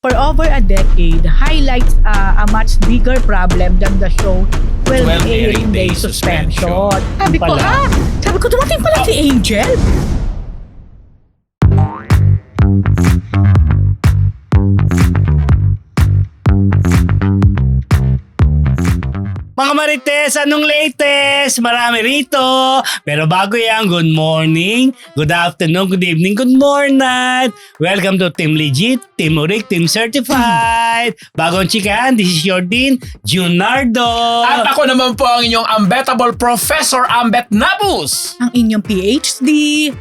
for over a decade highlights a much bigger problem than the show 12 airing day suspension. Sabi ko, sabi ko, dumating pala si Angel. Mga Marites, anong latest? Marami rito. Pero bago yan, good morning, good afternoon, good evening, good morning. Welcome to Team Legit, Team Uric, Team Certified. Bagong chikahan, this is your Dean, Junardo. At ako naman po ang inyong unbettable Professor Ambet Nabus. Ang inyong PhD,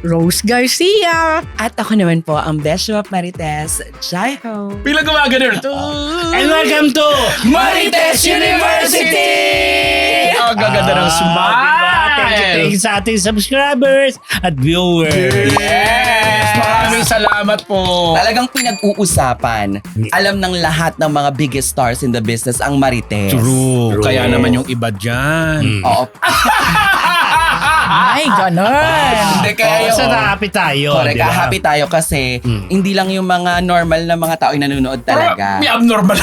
Rose Garcia. At ako naman po ang Bishop Marites Jaiho. Bilang gumagano ito. And welcome to Marites University! Ang gaganda ng smile! Thank you sa ating subscribers at viewers. Yes! Maraming salamat po. Talagang pinag-uusapan. Alam ng lahat ng mga biggest stars in the business ang Marites. True. Kaya naman yung iba dyan. Oo. Ay, ganon. Hindi kaya Basta yun. happy tayo. Correct, diba? happy tayo kasi hindi lang yung mga normal na mga tao yung nanonood talaga. May abnormal.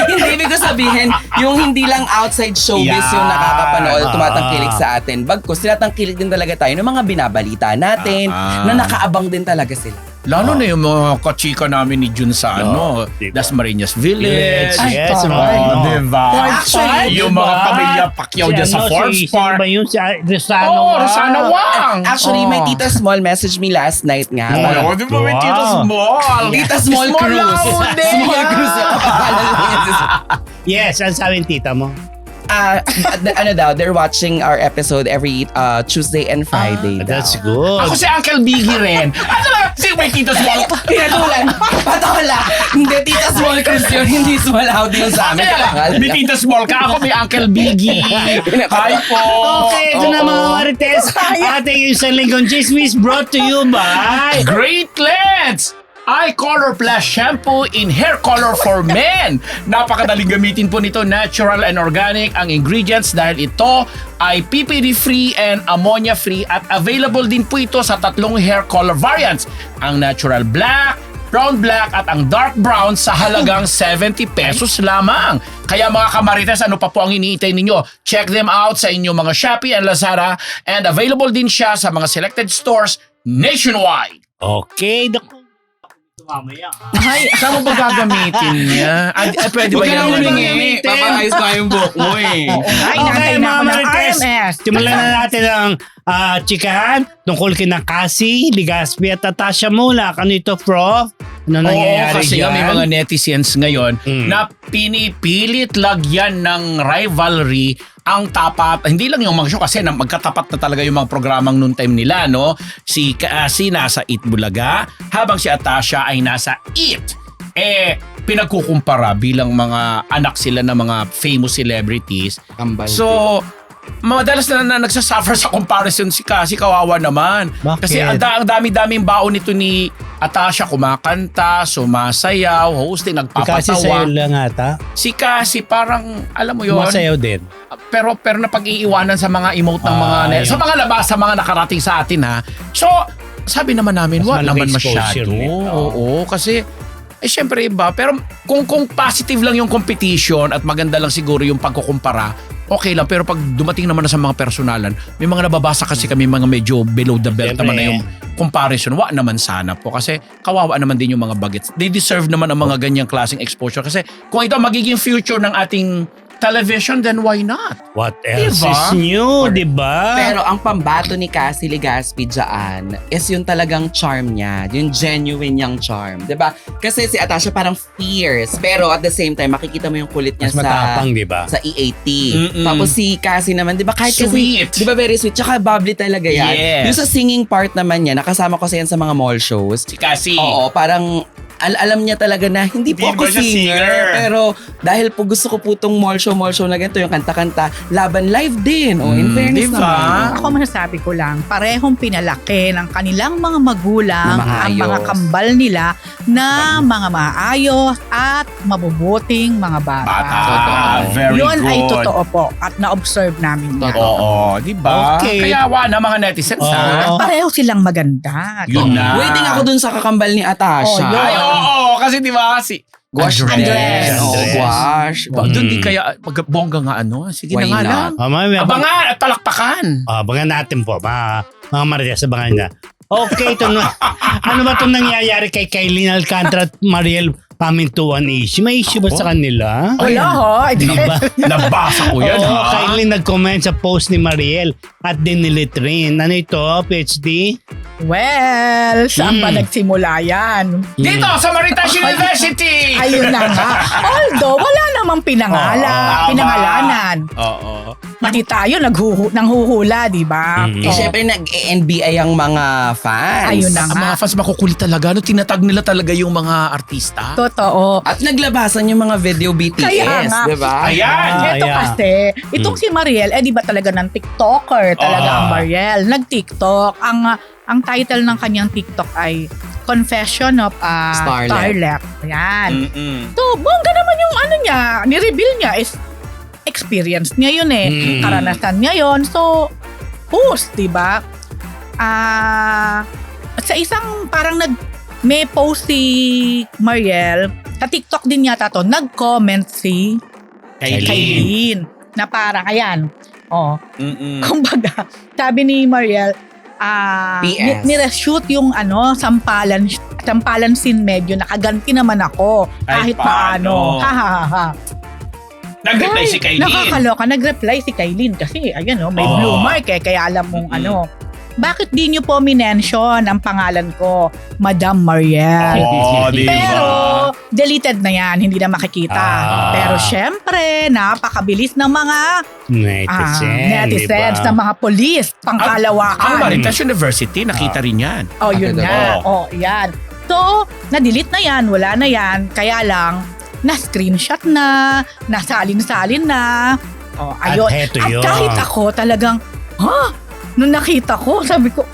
Hindi ibig ko sabihin, yung hindi lang outside showbiz yung nakakapanood, tumatangkilik sa atin. Bagkus, tinatangkilik din talaga tayo ng mga binabalita natin na nakaabang din talaga sila. Lalo na yung mga kachika namin ni Jun sa diba? Dasmariñas Village. Yes, Diba? Actually, yung mga pamilya Pacquiao dyan sa Forbes Park. Sino ba yun? Si Rosana Oh, Rosana Wang! Actually, may Tita Small message me last night nga. Oh, di ba may Tita Small? Tita Small Cruz. Small Small Cruz yung kapangalan niya. Yes, ang sabi ng tita mo. Ano daw, they're watching our episode every Tuesday and Friday daw. That's good. Ako si Uncle Biggie rin. Ano na? Si may Tita Small. Pinatulan. Patola. Hindi, Tita Small Cruz yun. Hindi Small Out yun sa amin. May Tita Small ka. Ako may Uncle Biggie. Hi po. Okay, ito na mga Marites. Ating isang linggong chismis brought to you by Great Lens! Eye Color Plus Shampoo in Hair Color for Men. Napakadaling gamitin po nito, natural and organic ang ingredients dahil ito ay PPD-free and ammonia-free at available din po ito sa tatlong hair color variants. Ang natural black, brown black at ang dark brown sa halagang 70 pesos lamang. Kaya mga kamarites, ano pa po ang iniintay ninyo? Check them out sa inyong mga Shopee and Lazada and available din siya sa mga selected stores nationwide. Okay, mamaya. Ay, saan mo ba gagamitin niya? Pwede ba yan? humingi. Papaayos ko yung buhok mo eh. Ay, Okay, nantay na mga ako ng Marites. RMS. Simulan na natin ang chikahan tungkol kina Cassie, Ligaspi at Natasha Mulak. Ano ito, Prof? Ano nangyayari kasi nga dyan? may mga netizens ngayon Mm. na pinipilit lagyan ng rivalry ang tapat, hindi lang yung mga show kasi magkatapat na talaga yung mga programang noon time nila, no? Si Cassie nasa Eat Bulaga, habang si Atasha ay nasa Eat. Pinagkukumpara bilang mga anak sila ng mga famous celebrities. So, madalas na nagsasuffer sa comparison si Cassie, kawawa naman. Bakit? Kasi ang dami-daming baon nito ni Atasha, kumakanta, sumasayaw, hosting, Kasi sa'yo nagpapatawa. lang ata. Si Cassie parang, alam mo yun, Masayaw din. pero napag-iiwanan sa mga emote ng mga yun. sa mga labas, sa mga nakarating sa atin ha. So, sabi naman namin, Mas wala naman malaking exposure masyado. nito. Oo, kasi syempre iba. Pero kung positive lang yung competition at maganda lang siguro yung pagkukumpara, okay lang. Pero pag dumating naman na sa mga personalan, may mga nababasa kasi kami mga medyo below the belt Siyempre. naman na yung comparison. Wa naman sana po. Kasi kawawa naman din yung mga bagets. They deserve naman ang mga ganyang klaseng exposure. Kasi kung ito magiging future ng ating television, then why not? What else Diba? is new, di ba? Pero ang pambato ni Cassie Legaspi dyan is yung talagang charm niya. Yung genuine niyang charm. 'Di ba? Kasi si Atasha parang fierce. Pero at the same time, makikita mo yung kulit niya Mas matapang, di ba? sa EAT. Mm-mm. Tapos si Cassie naman, 'di ba kahit Sweet. kasi 'di ba very sweet, tsaka bubbly talaga yan. Yes. Yung sa singing part naman niya, nakasama ko sa yan sa mga mall shows. Si Cassie. Oo, parang alam niya talaga na hindi po Hindi ako ba siya singer, singer? pero dahil po gusto ko po itong mall show na ganito, yung kanta-kanta, laban live din. O, in fairness diba? naman. Ako masasabi ko lang, parehong pinalaki ng kanilang mga magulang Na ang maayos. mga kambal nila na mga maayos at mabubuting mga bata. Bata. Very Yun good. ay totoo po at na-observe namin yan. Oo, di ba? Okay. Kaya na mga netizens ha. Oo. Pareho silang maganda. Yun na. Waiting ako dun sa kakambal ni Atasha. Oh, yun. Ay, oo, kasi di ba si Gwash Andres. Oo, Andres. gwash. Doon di kaya bongga nga ano. Sige Why na nga not? lang. Abangan at palakpakan. Abangan natin po, mga Marites, abangan na. Okay, ito na. Ano ba itong nangyayari kay Kailin Alcantara at Mariel Pamintuan issue? May issue ba sa kanila? Wala ha. Diba? Nabasa ko yan, Oo, ha? Kailin nag-comment sa post ni Mariel at dinilit rin. Ano ito, PhD? Well, saan ba Mm. nagsimula yan? Dito sa Maritas University! Ayun na nga. Although, wala namang Oo, pinangalanan. Oo. Pati tayo nanghuhula, di ba? Mm. Eh, syempre, nag-NBA ang mga fans. Ayun na Ang nga. mga fans makukulit talaga. No? Tinatag nila talaga yung mga artista. Totoo. At naglabasan yung mga video BTS, Kaya nga. di ba? Ayan! Ito ayan. kasi, itong si Mariel, di ba talaga ng TikToker talaga ang Mariel. Nag-TikTok. Ang title ng kanyang TikTok ay Confession of Starlet. Starlet. Ayan. Mm-mm. So, bongga naman yung ano niya, ni-reveal niya is experience niya yun eh. Mm. Karanasan niya yun. So, post, di ba? Sa isang parang may post si Mariel, sa TikTok din yata to, nag-comment si Kailin. Na parang, ayan, Mm-mm. kumbaga, sabi ni Mariel, PS. nire-shoot yung sampalan scene medyo nakaganti naman ako Ay, kahit paano. paano? Ha. Nag-reply si Kailin. Nakakaloka, nag-reply si Kailin kasi ayan may Oo. blue mark kaya alam mong Mm-mm. bakit di nyo po minention ang pangalan ko, Madam Mariel? Oo, di ba? Pero deleted na yan, hindi na makikita. Pero syempre, napakabilis ng mga netizens, ng mga polis, Ang pangkalawakan. Maritas University, nakita rin yan. Oh, yun Agad nga. ako. Oh, yan. So, na-delete na yan, wala na yan. Kaya lang, na-screenshot na, nasalin-salin na. Oh, ayun. At heto yun. kahit ako talagang, nung nakita ko, sabi ko,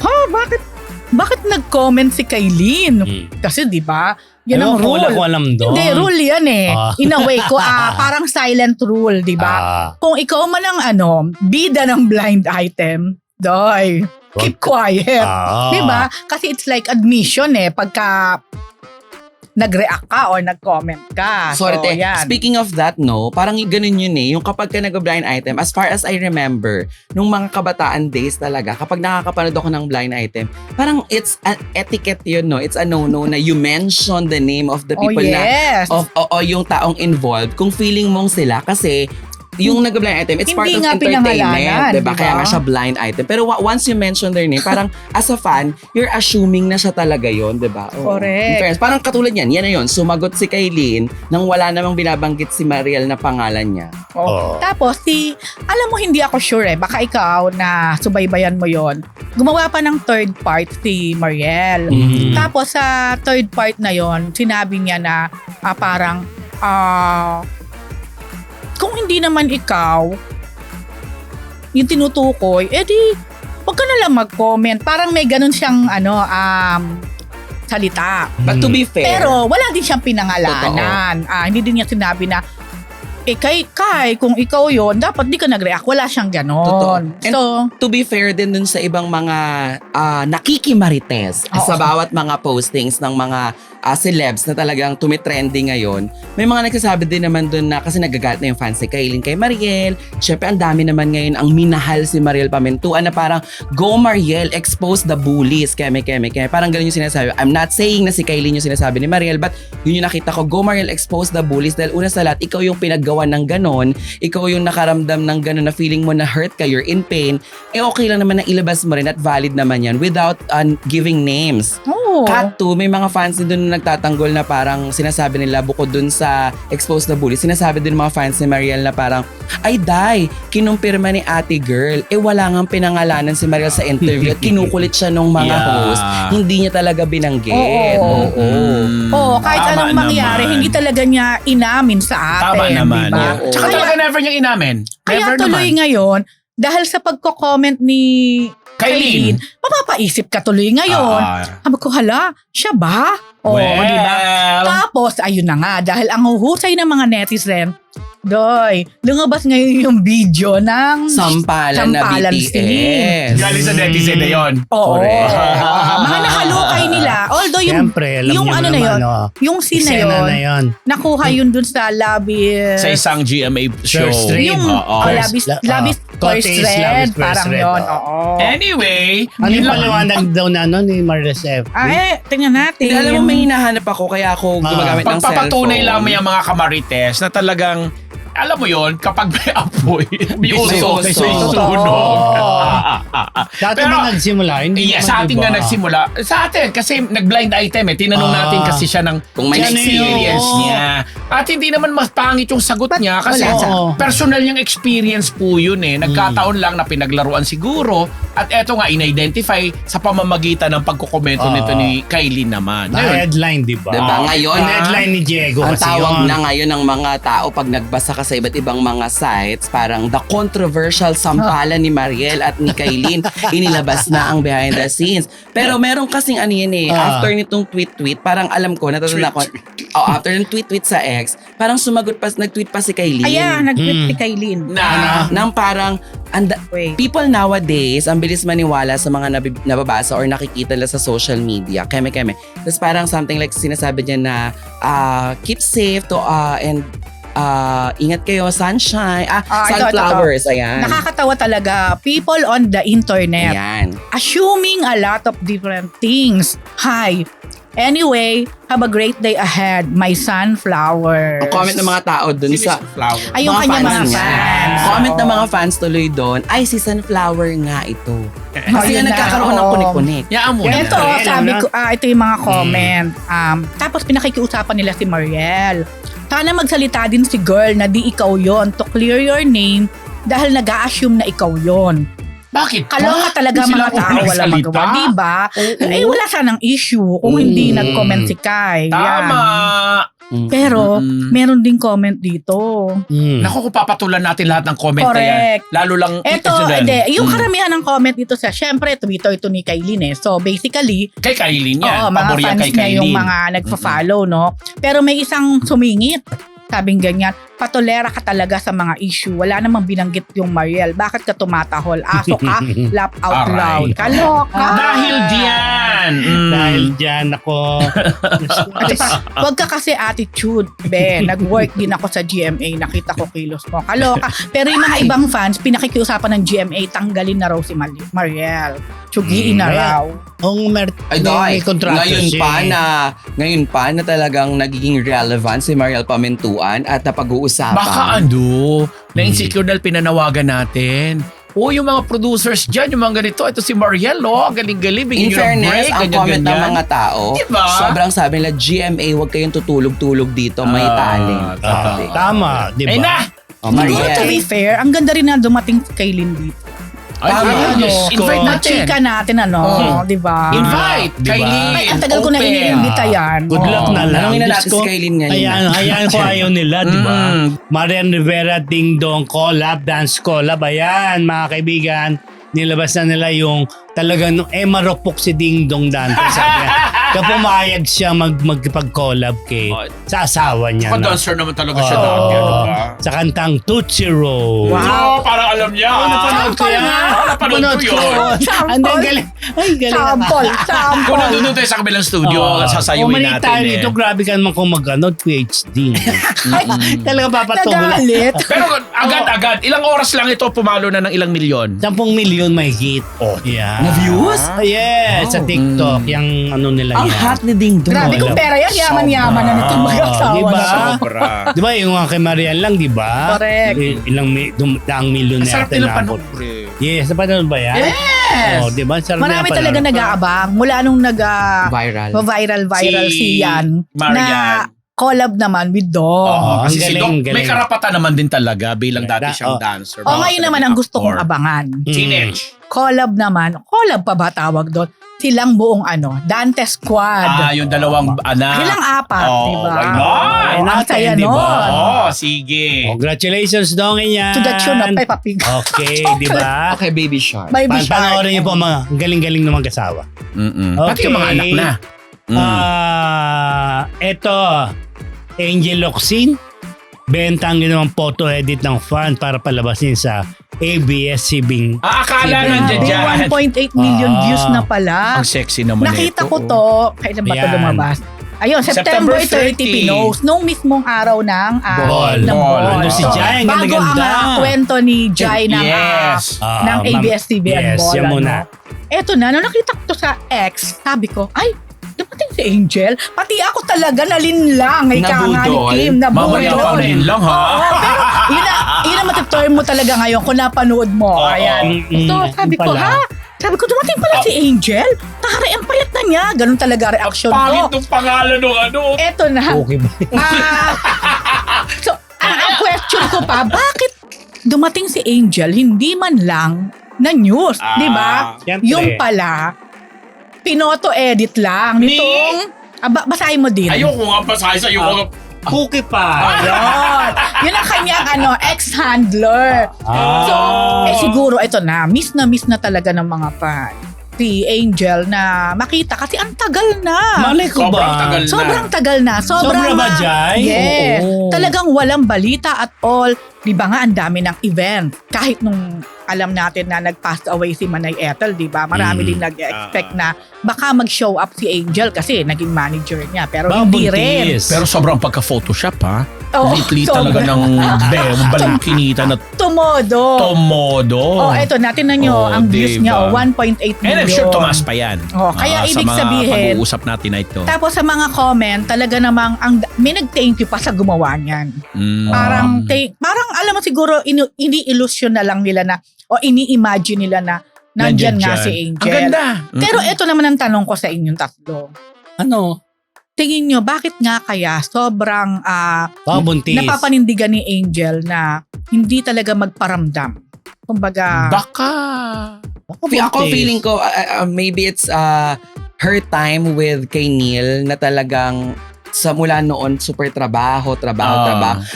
bakit nag-comment si Kailin? Kasi di ba, yan ang rule. Wala ko alam doon. Hindi, rule yan eh. In a way ko, parang silent rule, di ba? Kung ikaw man ang bida ng blind item, doy, keep quiet. Di ba? Kasi it's like admission eh, pagka nag-react ka or nag-comment ka. Sorry, So, yan. speaking of that, parang ganun yun eh. Yung kapag ka nag-blind item, as far as I remember, nung mga kabataan days talaga, kapag nakakapanood ako ng blind item, parang it's an etiquette yun, no? It's a no-no na you mention the name of the people yes. o yung taong involved kung feeling mong sila kasi yung nag-blind item, it's part Hindi of nga entertainment, pinangalanan, diba? diba? Kaya nga siya blind item. Pero once you mention their name, parang as a fan, you're assuming na siya talaga yon, diba? Oo. Correct. In fairness, parang katulad yan, yan na yun. Sumagot si Kailin nang wala namang binabanggit si Mariel na pangalan niya. Oo. Tapos, alam mo, hindi ako sure eh. Baka ikaw na subaybayan mo yon. Gumawa pa ng third part si Mariel. Mm. Tapos sa third part na yon, sinabi niya na parang, kung hindi naman ikaw yung tinutukoy, edi wag ka na lang mag-comment. Parang may ganun siyang salita. But to be fair, Pero wala din siyang pinangalanan. Hindi din niya sinabi na kay kung ikaw yon, dapat di ka nag-react. Wala siyang ganon. Totoo. And So, to be fair din dun sa ibang mga nakikimarites Oo. sa bawat mga postings ng mga celebs na talagang tumitrending ngayon, may mga nagsasabi din naman dun na kasi nagagalit na yung fans si Kailin kay Mariel. Syempre, ang dami naman ngayon ang minahal si Mariel Pamintuan na parang, go Mariel, expose the bullies. Keme. Parang ganun yung sinasabi. I'm not saying na si Kailin yung sinasabi ni Mariel, but yun yung nakita ko, go Mariel, expose the bullies. Dahil una sa lahat, ikaw yung pinaggawa ng ganon, ikaw yung nakaramdam ng ganon na feeling mo na hurt ka, you're in pain, okay lang naman na ilabas mo rin at valid naman yan without giving names. Cut to, may mga fans din dun na nagtatanggol na parang sinasabi nila bukod dun sa expose the bully, sinasabi din mga fans ni Mariel na parang, ay day, kinumpirma ni ate girl, wala nga pinangalanan si Mariel sa interview at kinukulit siya nung mga host, hindi niya talaga binanggit. Oo. Kahit Tama anong mangyari, naman. hindi talaga niya inamin sa atin. Tama naman. Diba? Oo. Tsaka talaga never niyang inamin. Kaya Never tuloy naman. ngayon, dahil sa pagko-comment ni Kailin. mapapaisip ka tuloy ngayon. Sabi ko, hala, siya ba? Oo, Well. diba? Tapos, ayun na nga, dahil ang huhusay ng mga netizen, lumabas ngayon yung video ng Sampalan na Sampalan BTS. scene. Galing sa netizen na yun. Oo. Correct. Mga nakalukay nila nila. Although yung Siyempre, alam yung niyo ano na naman, yun, oh. yung scene na Eksena yun, na yun. nakuha yun dun sa Lobby. Sa isang GMA show. First Stream. Yung Oo. Lobby Cotes, First Lobby's Red, First parang Red, yun. oo. Oo. Anyway, Ano yun yung lang. paliwanag daw na ni Marites F? Tingnan natin. Hindi, alam mo, may hinahanap ako kaya ako gumagamit ng cellphone. Pagpapatunay lang mo yung mga kamarites na talagang, alam mo yon kapag may apoy, may uso, May may uso. sunog. Sa atin Pero- ba nagsimula? Hindi Yeah, naman, sa atin diba? nga nagsimula. Sa atin, kasi nag-blind item eh. Tinanong natin kasi siya ng Kung may siya experience oo. niya. At hindi naman mas pangit yung sagot niya kasi wala siya. personal niyang experience po yun eh. Nagkataon lang na pinaglaruan siguro. At eto nga, in-identify sa pamamagitan ng pagkukomento nito ni Kylie naman. Na Ngayon, headline, di ba? Diba? Ngayon, Ang headline ni Diego ang kasi tawag yun. na ngayon ng mga tao pag nagbasa ka sa iba't ibang mga sites, parang the controversial sampalan ni Mariel at ni Kailin, inilabas na ang behind the scenes. Pero meron kasing ano yan eh, after nitong tweet-tweet, parang alam ko, natatanda ko, after ng tweet-tweet sa X, parang nag-tweet pa si Kailin. Ayan, nag-tweet si Kailin. Nang parang, Wait. people nowadays, ang bilis maniwala sa mga nababasa or nakikita nila sa social media. Keme-keme. Tapos parang something like sinasabi niya na keep safe and ingat kayo, sunshine. Sunflowers, ayan. Nakakatawa talaga. People on the internet Ayan. assuming a lot of different things. Hi. Anyway, have a great day ahead, my sunflowers. Ang comment ng mga tao dun sa flower. Ay, yung mga kanya mga fans niya. fans. Comment ng Oo. mga fans tuloy doon, ay si Sunflower nga ito. Kasi Ayun nga na, nagkakaroon ng oo. kunik-kunik. Yaan mo Ito, na. sabi ko, ito yung mga comment. Tapos pinakikiusapan nila si Mariel. Sana magsalita din si girl na di ikaw yon to clear your name dahil nag-a-assume na ikaw yon. Bakit? Kaloka talaga Sila mga tao, wala nagsalita? magawa. Diba? Eh, wala sanang issue kung hindi nag-comment si Kai. Tama. Yan. Pero, meron din comment dito. Naku, kung papatulan natin lahat ng comment na yan. Correct. Lalo lang Eto, yung karamihan ng comment dito sa, syempre, Twitter ito ni Kailin eh. So, basically, Kay Kylie niya. oo, mga Pabor yan fans kay niya yung Kylie. mga nagpa-follow, no? Pero may isang sumingit. Sabing ganyan, patolera ka talaga sa mga issue. Wala namang binanggit yung Mariel. Bakit ka tumatahol? Aso ka? Laugh out Aray. loud. Kaloka. Dahil diyan. Dahil dyan ako. At saka, wag ka kasi attitude, be. Nag-work din ako sa GMA. Nakita ko kilos mo. Kaloka. Pero yung mga ibang fans, pinakikiusapan ng GMA, tanggalin na raw si Mariel. Tsugiin na raw. Kung Ay, may kontrato ngayon siya. ngayon pa na talagang nagiging relevant si Mariel Pamentuan at napag-uusapan. Baka na-insecure dahil pinanawagan natin. Yung mga producers dyan, yung mga ganito, ito si Mariel, galing-galing, bigyan In nyo ng fairness, break, ang comment ng mga tao, Diba? sobrang sabi nila, GMA, huwag kayong tutulog-tulog dito, may talent. Tama, di ba? Ay na! Oh, Siguro to be Mariel. fair, ang ganda rin na dumating si Kailin dito. Ay, Ano, invite na natin. chika natin, di ba? Invite! Diba? Kylie! Ay, ang tagal ko na open. iniimbita yan. Good luck na lang. Tanungin na Diyos natin ko. si Kailin ngayon. Hayaan ko ayaw nila, di ba? Mm. Marian Rivera Ding Dong collab, dance collab. Ayan, mga kaibigan. Nilabas na nila yung talagang marupok si Ding Dong Dante. Sabi niya, kaya pumayag siya magpag-collab sa asawa niya. Dancer naman talaga siya dati. Ano ba? Sa kantang Tootsie Roll. Wow, parang alam niya. Napanood ko yan. Napanood ko yun. Ang galing. Ay, galing. Sample, Kung sample. nandun tayo sa kabilang studio, sasayuin natin tayo eh. dito, grabe ka naman kung PhD. Talaga papatulan. Nagalit. Pero agad-agad, ilang oras lang ito pumalo na ng ilang milyon. 10 million may hit. Oh, yeah. Na views? Yes, sa TikTok. Yung ano nila Ang yan. hot ni Ding Dong. Grabe kung pera yan, yaman-yaman na nitong mag-asawa Diba? na to. Sobra. Di ba yung mga kay Marian lang, di ba? Correct. Daang milyon Ang na sarap yata nilang inabot. panood, pre. Yes, napanood ba yan? Yes! Oh, di ba? Sarap Marami na talaga panood. nag-aabang. Mula nung Viral. viral si Yan. Marian. Na collab naman with Dong. Oo, Kasi ang si galing, Doc, may galing. karapatan naman din talaga bilang dati siyang Oh. dancer. O ngayon naman ang gusto kong abangan. Teenage. Collab naman. Collab pa ba tawag doon? Silang buong Dante Squad. Yung dalawang anak. Silang apat, Oh, di ba? why not? Ang Natin, saya di ba? nun. Sige. Congratulations, Dong, yan. To the tune of Peppa Pig. Okay, di ba? Okay, Baby Shark. Baby Shark. Panoorin niyo po mga ang galing-galing ng mag-asawa. Pati yung mga anak na. Eto, Angel Locsin, benta ang ginawang photo edit ng fan para palabasin sa ABS-CBN. Akala nandiyan Grabe, dyan. 1.8 million views na pala. Ang sexy naman Nakita ito. ko to. Kailan ba ito Ayan. lumabas? Ayun, September 30 pinost. Nung mismong araw ng Ball. ng Ball. ball. Ano si Jai, ang Bago ganda-ganda. ang kwento ni Jai ng, Yes. ng ABS-CBN yes, ball. yan muna. Eto na, nung nakita ko to sa X, sabi ko, ay, dumating si Angel. Pati ako talaga nalinlang. Ika nga ni Nabudol. Kim, Mamaya nabudol. pa rin lang, ha? Oo, pero yun ang matiturn mo talaga ngayon kung napanood mo. Oo. Ayan. Mm-mm. So, sabi ko, Pala. Sabi ko, dumating pala si Angel. Tara, ang payat na niya. Ganun talaga reaction Pangit ko. ng pangalan ng ano. Eto na. Okay ba? So, ang question ko pa, bakit dumating si Angel, hindi man lang na news, di ba? Siyempre. Yung pala, pinoto edit lang. Nitong, basahin mo din. Ayoko nga basahin sa iyo. Cookie pa. Ayun. Yun ang kanyang ex-handler. So, siguro ito na miss na talaga ng mga fan. Si Angel na makita kasi ang tagal na. Malay ko Sobrang ba? tagal na. Sobrang tagal na. Sobra ba, Jai? Yes. Oo. Talagang walang balita at all. Di ba nga ang dami ng event. Kahit nung alam natin na nag-pass away si Manay Ethel, di ba? Marami din nag-expect na baka mag-show up si Angel kasi naging manager niya. Pero hindi rin. Buntis. Pero sobrang pagka-photoshop, ha? Oo, Lately sobra. talaga ng balangkinita na Tumodo. tomodo. Oh, eto, natin na nyo, Oh, ang views diba? niya, 1.8 million. And I'm sure tumaas pa yan. Oh, kaya ibig sa mga sabihin- pag-uusap natin na ito. Tapos sa mga comment, talaga namang may nag-thank you pa sa gumawa niyan. Mm. Parang alam mo siguro ini-illusion na lang nila na o ini-imagine nila na nandyan nga si Angel. Ang ganda. Pero ito naman ang tanong ko sa inyong tatlo. Ano? Tingin nyo, bakit nga kaya sobrang Buntis. napapanindigan ni Angel na hindi talaga magparamdam? Kumbaga, Baka. Ako feeling ko, maybe it's her time with kay Neil na talagang sa mula noon super trabaho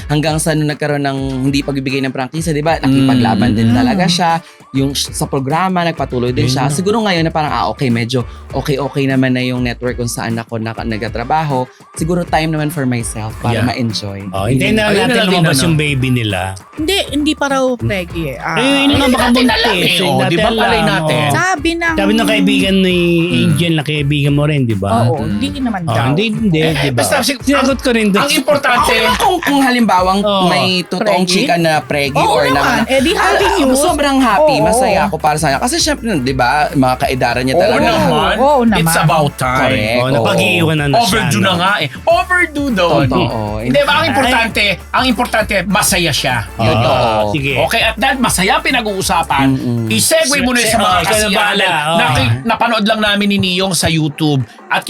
hanggang sa nung nagkaroon ng hindi pagbibigay ng prangkisa, 'di ba? Nakipaglaban din talaga siya. Yung sa programa nagpatuloy din siya. Siguro ngayon na parang okay, medyo okay naman na yung network kung saan ako nagtatrabaho. Siguro time naman for myself para ma-enjoy. Hintayin na Ayun natin natin, lumabas ano? yung baby nila. hindi pa raw preggy eh. Yun nga baka natin alam buntis. eh. Oh, di ba palay natin? Sabi ng kaibigan ni Angel na kaibigan mo rin, di ba? Oo, hindi naman daw. Hindi, di ba? Basta, Sinagot ko rin doon. Ang importante, Kung halimbawang Oo. may totoong Preggy? chika na preggy Oo or naman. naman. Di happy news. Sobrang happy. Oo. Masaya ako para sa kanya. Kasi syempre, di ba, mga kaedaran niya oo talaga. naman, Oo naman. it's about time. Correct. Oh, napag-iiwanan na siya. Overdue na no? nga eh. Overdue doon. Totoo. Hindi ba ang importante masaya siya. Yun, Oo. Sige. Okay, at dahil masaya pinag-uusapan, i-segue mo na sa mga Ikaw na bahala. kasiyahan. Napanood lang namin ni Niyong sa YouTube at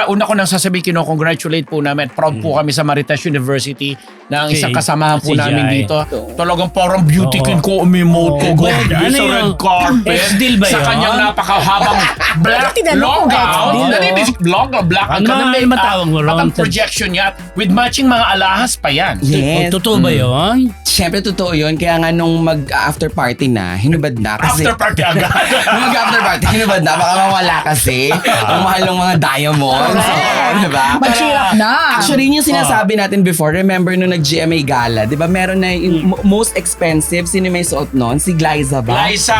una ko nang sasabihin, kinocongratulate po namin. Proud po kami sa Marites University na ang isang kasamahan po Si namin Jai. dito. Talagang parang beauty queen ko, umimote ko. Oo. Ano Ano sa yun? red carpet. Ex-deal ba Sa yun? kanyang napakahabang black Tinanong long ko, gown. ex-deal, Naninis long gown, black Ano ang nga yung matawag mo, at ang Ron? projection niya with matching mga alahas pa yan. Yes. Totoo ba yun? Siyempre, totoo yun. Kaya nga nung mag-after party na, hinubad na. Kasi, After party agad. nung mag-after party, hinubad na. Baka mawala kasi. Ang mahal ng mga diamonds. Correct. Diba? Maghirap na. Actually, yung sinasabi natin before, remember nung nag-GMA Gala, di ba meron na yung most expensive, sino may suot nun? Si Glyza ba? Glyza.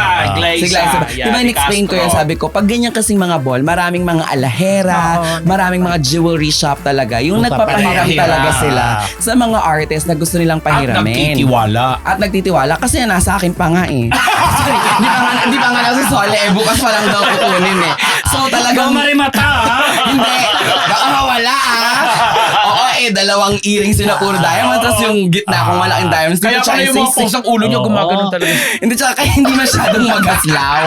Si Glyza ba? Di ba in-explain ko yan, sabi ko, pag ganyan kasing mga ball, maraming mga alahera, maraming mga jewelry shop talaga. Yung nagpapahiram Magpapahirap. talaga sila sa mga artists na gusto nilang At pahiramin. nagtitiwala. At nagtitiwala kasi nasa akin pa nga eh. Sorry, di pa nga nasa Sole eh. Bukas pa lang daw kukunin eh. So talagang... Marimata, ha? Hindi. Baka mawala Oo dalawang earrings yun na puro diamond. Tapos yung gitna kung malaking diamonds. Kaya pala yung mga post ng ulo niyo gumagano talaga. Hindi, tsaka kaya hindi masyadong magaslaw.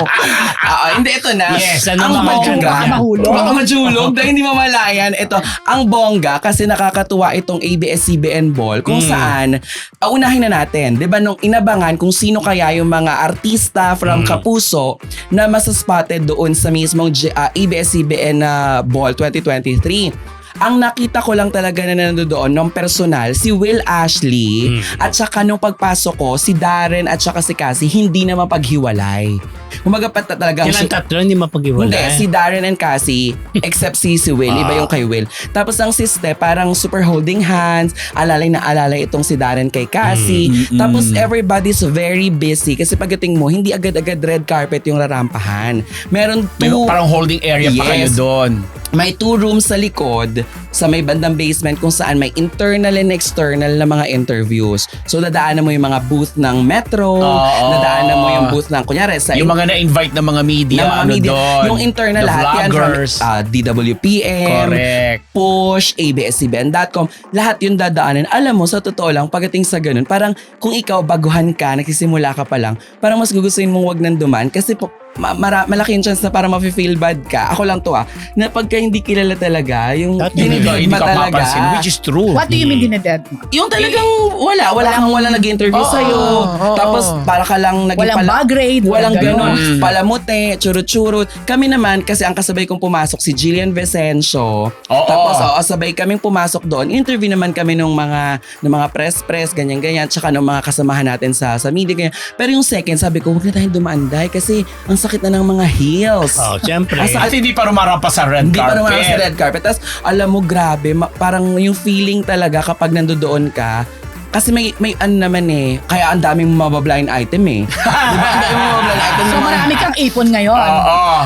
Hindi, ito na. Yes, ano ang mga bongga. dyan? Baka mahulog. Baka majulog dahil hindi mamalayan. Ito, ang bongga kasi nakakatuwa itong ABS-CBN Ball kung saan, unahin na natin, di ba nung inabangan kung sino kaya yung mga artista from Kapuso na masaspotted doon sa mismong ABS-CBN Ball 2023. Ang nakita ko lang talaga na nandoon nung personal, si Will Ashley at saka nung pagpasok ko, si Darren at saka si Cassie hindi na mapaghiwalay. Kumaga pa talaga. Silang tatlo hindi mapag-iwalay. Hindi, si Darren and Cassie, except si Will, iba yung kay Will. Tapos ang si Steph, parang super holding hands, alalay na alalay itong si Darren kay Cassie. Tapos everybody's very busy kasi pagdating mo, hindi agad-agad red carpet yung rarampahan. Meron Parang holding area pa kayo Yes. doon. may 2 rooms sa likod sa may bandang basement kung saan may internal and external na mga interviews. So dadaanan mo yung mga booth ng Metro, dadaanan mo yung booth ng kunyari sa Yung mga na-invite na mga media, na mga media. doon. Yung internal The lahat yan from vloggers. DWPM, Correct. Push, ABS-CBN.com, lahat yung dadaanan. Alam mo, sa totoo lang, pagdating sa ganun, parang kung ikaw baguhan ka, nagsisimula ka pa lang, parang mas gugustuhin mong wag nang duman kasi po, malaki yung chance na parang mafe-feel bad ka. Ako lang to na pagka hindi kilala talaga, yung Hindi dinididma ka talaga. papansin, which is true. What do you mean dineded mo? Yung talagang wala nag-interview sa'yo. Tapos para ka lang naging Walang bag grade, walang ganon. ganun. Palamute, churut-churut. Kami naman, kasi ang kasabay kong pumasok si Jillian Vicencio. Tapos sabay kaming pumasok doon. Interview naman kami ng mga press, ganyan-ganyan. Tsaka ng mga kasamahan natin sa media, ganyan. Pero yung second, sabi ko, huwag na tayong dumaanday kasi ang sakit na ng mga heels. Oh, syempre. At hindi pa rumarapa sa red Hindi pa carpet. naman sa red carpet. Tapos, alam mo, grabe, parang yung feeling talaga kapag nandoon ka, kasi may ano naman kaya ang daming mabablind item diba? Ang daming mabablind item. So marami kang ipon ngayon.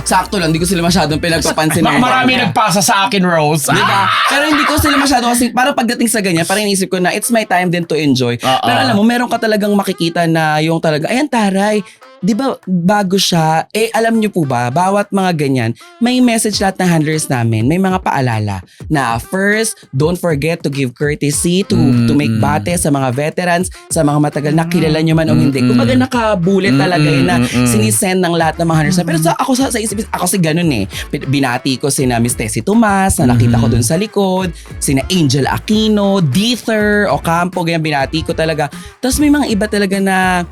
Sakto lang, hindi ko sila masyadong pinagpapansin. Marami nagpasa sa akin, Rose. Diba? Pero hindi ko sila masyado kasi parang pagdating sa ganyan, parang inisip ko na it's my time din to enjoy. Pero alam mo, meron ka talagang makikita na yung talaga, ayan taray, di ba bago siya, alam nyo po ba, bawat mga ganyan, may message lahat ng handlers namin, may mga paalala na first, don't forget to give courtesy, to make bate sa mga veterans, sa mga matagal na kilala nyo man o hindi. Kumbaga nakabulit talaga yun na sinisend ng lahat ng mga handlers. Pero ako sa isip, ako si ganun binati ko sina Miss Tessie Tomas, na nakita ko dun sa likod, sina Angel Aquino, Dither, Ocampo, ganyan binati ko talaga. Tapos may mga iba talaga na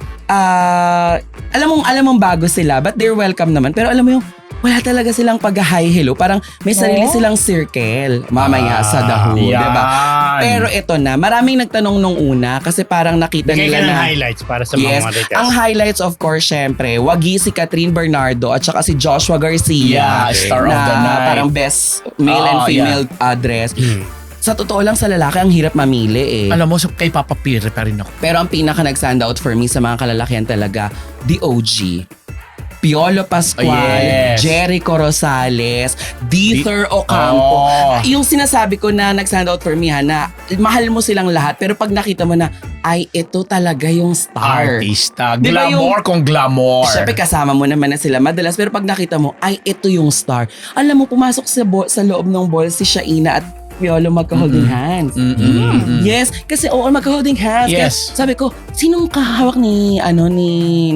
alam mong bago sila but they're welcome naman, pero alam mo yung wala talaga silang pag-hi hello, parang may sarili silang circle mamaya sa daho, diba? Pero ito na, maraming nagtanong nung una kasi parang nakita Bigay nila ka ng na highlights para sa mga marites. ang highlights of course syempre wagi si Catherine Bernardo at saka si Joshua Garcia, Star of the night. parang best male and female dress. Sa totoo lang, sa lalaki ang hirap mamili Alam mo, kay Papa Pire pa rin ako. Pero ang pinaka nag-stand out for me sa mga kalalakihan talaga, the OG. Piolo Pascual, Jericho Rosales, Dither Ocampo. Yung sinasabi ko na nag-stand out for me na mahal mo silang lahat pero pag nakita mo na, ay ito talaga yung star. Artista. Diba Glamour kung glamour. Siyempre kasama mo naman na sila madalas pero pag nakita mo, ay ito yung star. Alam mo, pumasok sa loob ng ball si Shaina at Piolo magka-holding hands. Yes, kasi magka-holding hands. Yes. Kaya sabi ko, sinong kahawak ni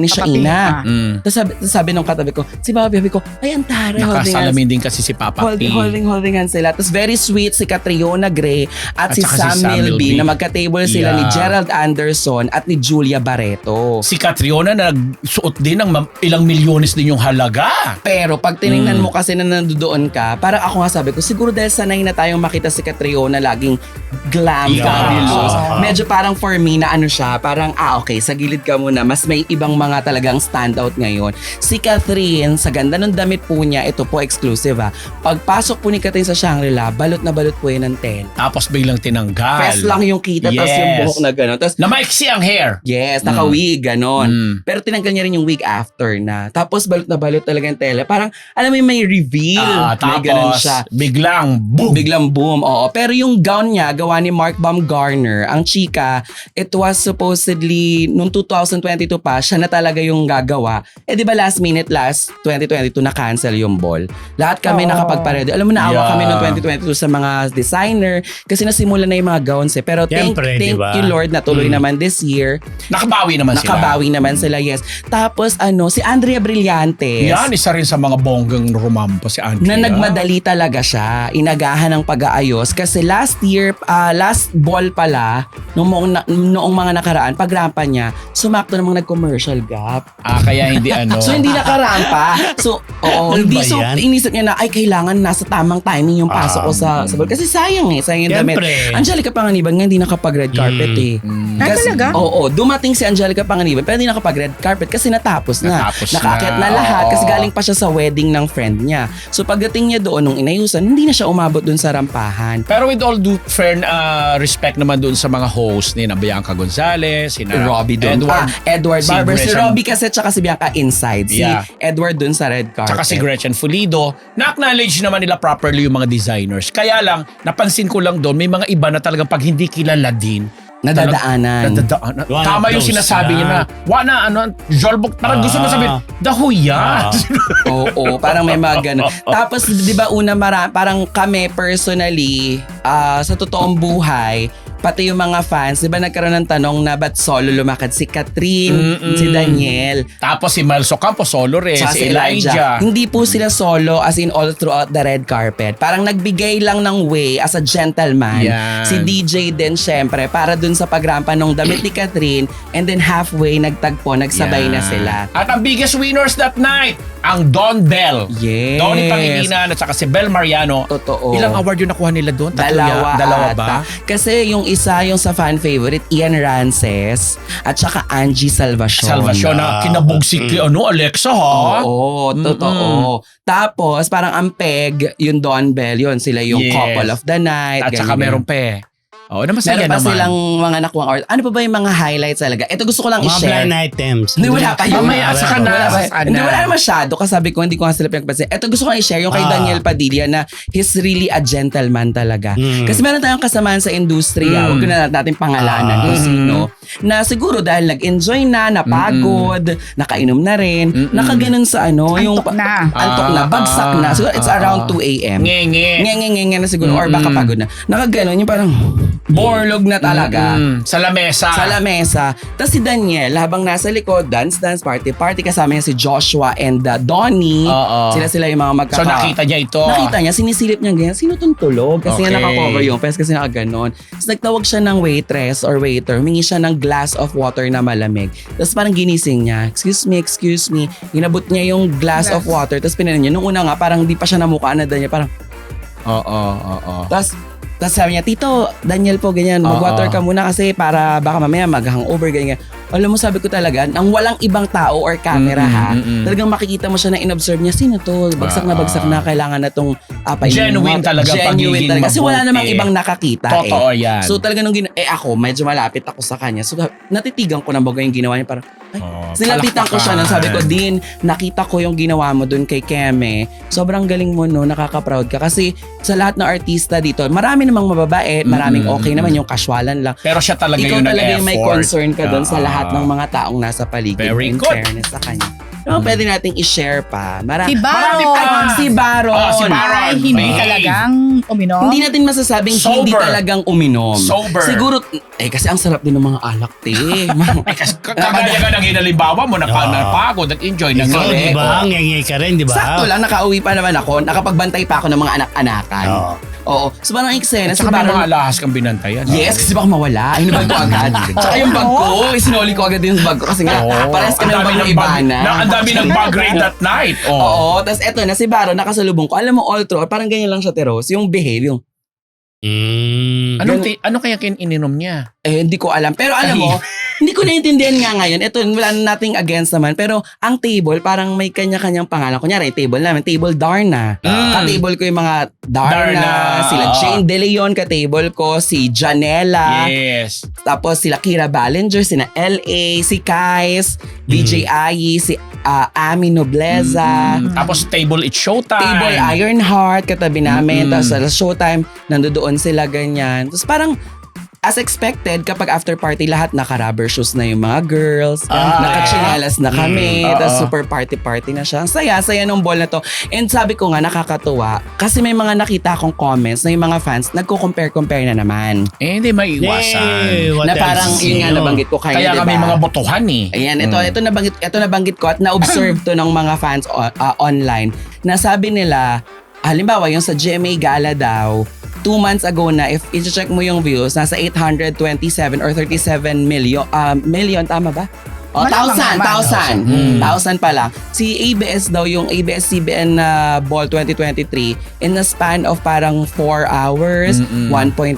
Shaina? Tapos sabi nung katabi ko, si Bobby, sabi ko, ay ang tara, holding hands. Nakasalamin din kasi si Papa P. Holding hands sila. Tapos very sweet si Catriona Gray at si saka Sam Milby na magka-table sila ni Gerald Anderson at ni Julia Barreto. Si Catriona na nagsuot din ng ilang milyones din yung halaga. Pero pag tinignan mo kasi na nandoon ka, parang ako nga sabi ko, siguro dahil sanay na tayong makita si Catriona laging glam, fabulous. Medyo parang for me na siya, parang okay, sa gilid ka muna. Mas may ibang mga talagang standout ngayon. Si Catherine, sa ganda ng damit po niya, ito po exclusive Pagpasok po ni Catherine sa Shangri-La, balot na balot po yun ng tent. Tapos biglang tinanggal. Fest lang yung kita, tapos yung buhok na gano'n. Tapos, na maiksi ang hair. yes, naka-wig, gano'n. Pero tinanggal niya rin yung wig after na. Tapos balot na balot talaga yung tela. Parang, alam mo yung may reveal. May gano'n Tapos siya. biglang boom. Biglang boom, oo. Pero yung gown niya, gawa ni Mark Baumgartner, ang chika, it was supposedly, noong 2022 pa, siya na talaga yung gagawa. Di ba last 2022, na-cancel yung ball. Lahat kami nakapagparedy. Alam mo, naawa kami noong 2022 sa mga designer kasi nasimula na yung mga gowns Pero thank diba? you Lord, natuloy naman this year. Nakabawi naman sila. Nakabawi naman sila, yes. Tapos si Andrea Brillantes. Yan, isa rin sa mga bonggang rumampa si Andrea. Na nagmadali talaga siya. Inagahan ng pag-aayos kasi last year, last ball pala, noong mga nakaraan, pagrampa niya, sumakto namang nag-commercial gap. Kaya hindi ano. So, hindi nakarampa. So, Ano hindi. ba So, yan? inisip niya na, ay, kailangan nasa tamang timing yung pasok ko sa ball. Kasi sayang sayang yung damit. Siyempre. Angelica Panganiban nga hindi nakapag-red carpet eh. Talaga? Oo, dumating si Angelica Panganiban pero hindi nakapag-red carpet kasi natapos na. Natapos Nakaakyat na na. lahat Oo. kasi galing pa siya sa wedding ng friend niya. So pagdating niya doon nung inayusan, hindi na siya umabot doon sa rampahan. Pero with all due fair respect naman doon sa mga host ni Bianca Gonzalez, si Robbie doon. Edward Si Barber. Si Gretchen. Robbie kasi tsaka si Bianca inside. Si Yeah. Edward doon sa red carpet. Tsaka si Gretchen Pulido, na-acknowledge naman nila properly yung mga designers. Kaya lang, napansin ko lang doon, may mga iba na talagang pag hindi kilala din, Nadadaanan. One Tama of yung those sinasabi niya na, Jolbok, parang gusto mo sabihin, dahuya. Oo, parang may mga ganun. Tapos, di ba parang kami personally, sa totoong buhay, pati yung mga fans, di ba nagkaroon ng tanong na ba't solo lumakad si Catherine, si Daniel, Tapos si Miles Ocampo, solo rin, tsaka si Elijah. Hindi po sila solo as in all throughout the red carpet. Parang nagbigay lang ng way as a gentleman. Yan. Si DJ din syempre para dun sa pagrampa ng damit ni Catherine and then halfway nagtagpo, nagsabay na sila. At ang biggest winners that night, ang Don Bell. Yes. Donnie Pangilinan at saka si Bel Mariano. Totoo. Ilang award yung nakuha nila doon? Dalawa ba? ata. Kasi yung isa yung sa fan favorite, Ian Rances at saka Angie Salvacion. Salvation na kinabog si Alexa ha? Oo, totoo. Tapos parang ang peg, yung Don Bell, yun sila yung Yes. couple of the night. At saka ganyan. meron pa Oo, na masaya Meron pa naman. silang mga nakuha award. Ano pa ba yung mga highlights talaga? Ito gusto ko lang Mga i-share. blind items. Hindi, wala pa yun. Mamaya, saka na. Wala pa. Saka Hindi, na. wala na masyado. Kasi sabi ko, hindi ko nga sila pinagpapansin. Ito gusto ko lang i-share yung kay Daniel Padilla na he's really a gentleman talaga. Kasi meron tayong kasamaan sa industriya. Huwag ko na natin pangalanan kung sino. Na siguro dahil nag-enjoy na, napagod, nakainom na rin, nakaganon sa Antok na. Antok na, bagsak na. Siguro it's around 2 a.m. Ngenge. Ngenge na siguro or baka pagod na. Nakaganon yung parang borlog na talaga. Sa lamesa. Sa lamesa. Tapos si Daniel, habang nasa likod, dance, party. Kasama niya si Joshua and Donnie. Oo. Sila yung mga So nakita niya ito. Nakita niya, sinisilip niya ganyan. Sino tong tulog? Kasi nga Okay. naka-cover yung face kasi nakaganon. Tapos nagtawag siya ng waitress or waiter. Humingi siya ng glass of water na malamig. Tapos parang ginising niya. Excuse me. Inabot niya yung glass of water. Tapos pinanin niya. Nung una nga, parang di pa siya namukha na Daniel. Parang, Oo. Tapos sabi niya, Tito, Daniel po, ganyan, mag-water ka muna kasi para baka mamaya mag-hangover, ganyan. Alam mo, sabi ko talaga, nang walang ibang tao or camera talagang makikita mo siya na in-observe niya, sino to? Bagsak na, kailangan na tong Genuine talaga pagiging talaga. Kasi wala mabuti. namang ibang nakakita Totoo yan. So talaga nung ako, medyo malapit ako sa kanya. So natitigan ko na baga yung ginawa niya, parang, nilapitan ko siya nang sabi ko, Din, nakita ko yung ginawa mo dun kay Keme. Sobrang galing mo no, nakaka-proud ka. Kasi sa lahat ng artista dito, marami namang mababae, maraming okay naman yung casualan lang. Pero siya talaga Ikaw yung talaga nag-effort. yung may concern ka doon sa lahat ng mga taong nasa paligid. Very In good. fairness sa kanya. No, pwede nating i-share pa. Si Baron. Si Baron. Si Baron. Ay, hindi Behave. talagang uminom. Hindi natin masasabing hindi Sober. talagang uminom. Sober. Siguro, kasi ang sarap din ng mga alak, te. Kasi kagaya ka ng inalimbawa mo, napagod, nag-enjoy ng Ikaw, gabi. di ba? Ngenge ka rin, di ba? Sakto lang, nakauwi pa naman ako. Nakapagbantay pa ako ng mga anak-anakan. Oo. So parang eksena, At si saka may Baron, mga alahas kang binantayan. yes, kasi baka mawala. Hinubad ko agad. Tsaka yung bag ko, isinoli ko agad yung bag ko kasi nga, parehas kami ng bag na iba na. Ang dami ng bag rate that night. Oo, tapos eto na, si Baron, nakasalubong ko. Alam mo, all through, parang ganyan lang siya, Teros. Yung behave, yung, Ano kaya ininom niya? hindi ko alam. Pero alam mo, hindi ko naintindihan nga ngayon. Ito, wala nating against naman. Pero ang table, parang may kanya-kanyang pangalan. Kunyari, table namin, table Darna. Ka-table ko yung mga Darna, sila Jane De Leon, ka-table ko, si Janela. Yes. Tapos sila Kira Ballinger, sina LA, si Kais, DJ Ai, si Ami Nobleza. Tapos table it's showtime. Table Ironheart, katabi namin. Tapos sa Showtime, nandoon sila ganyan. Tapos parang, as expected, kapag after party, lahat naka-rubber shoes na yung mga girls. Naka-chinelas na kami. Tapos super party-party na siya. Ang saya nung ball na to. And sabi ko nga, nakakatuwa. Kasi may mga nakita akong comments na yung mga fans, nagko-compare na naman. Hindi maiiwasan. What Na parang, else? yun nga nabanggit ko kayo, Kaya diba? kami mga botohan eh. Ayan, ito nabanggit ko at na-observe to ng mga fans online. Na sabi nila, halimbawa yung sa GMA Gala daw, 2 months ago na, if i-check mo yung views, nasa 827 or 37 million, tama ba? O, Malamang 1,000. 1,000 pa lang. Si ABS daw, yung ABS-CBN Ball 2023, in a span of parang 4 hours, 1.3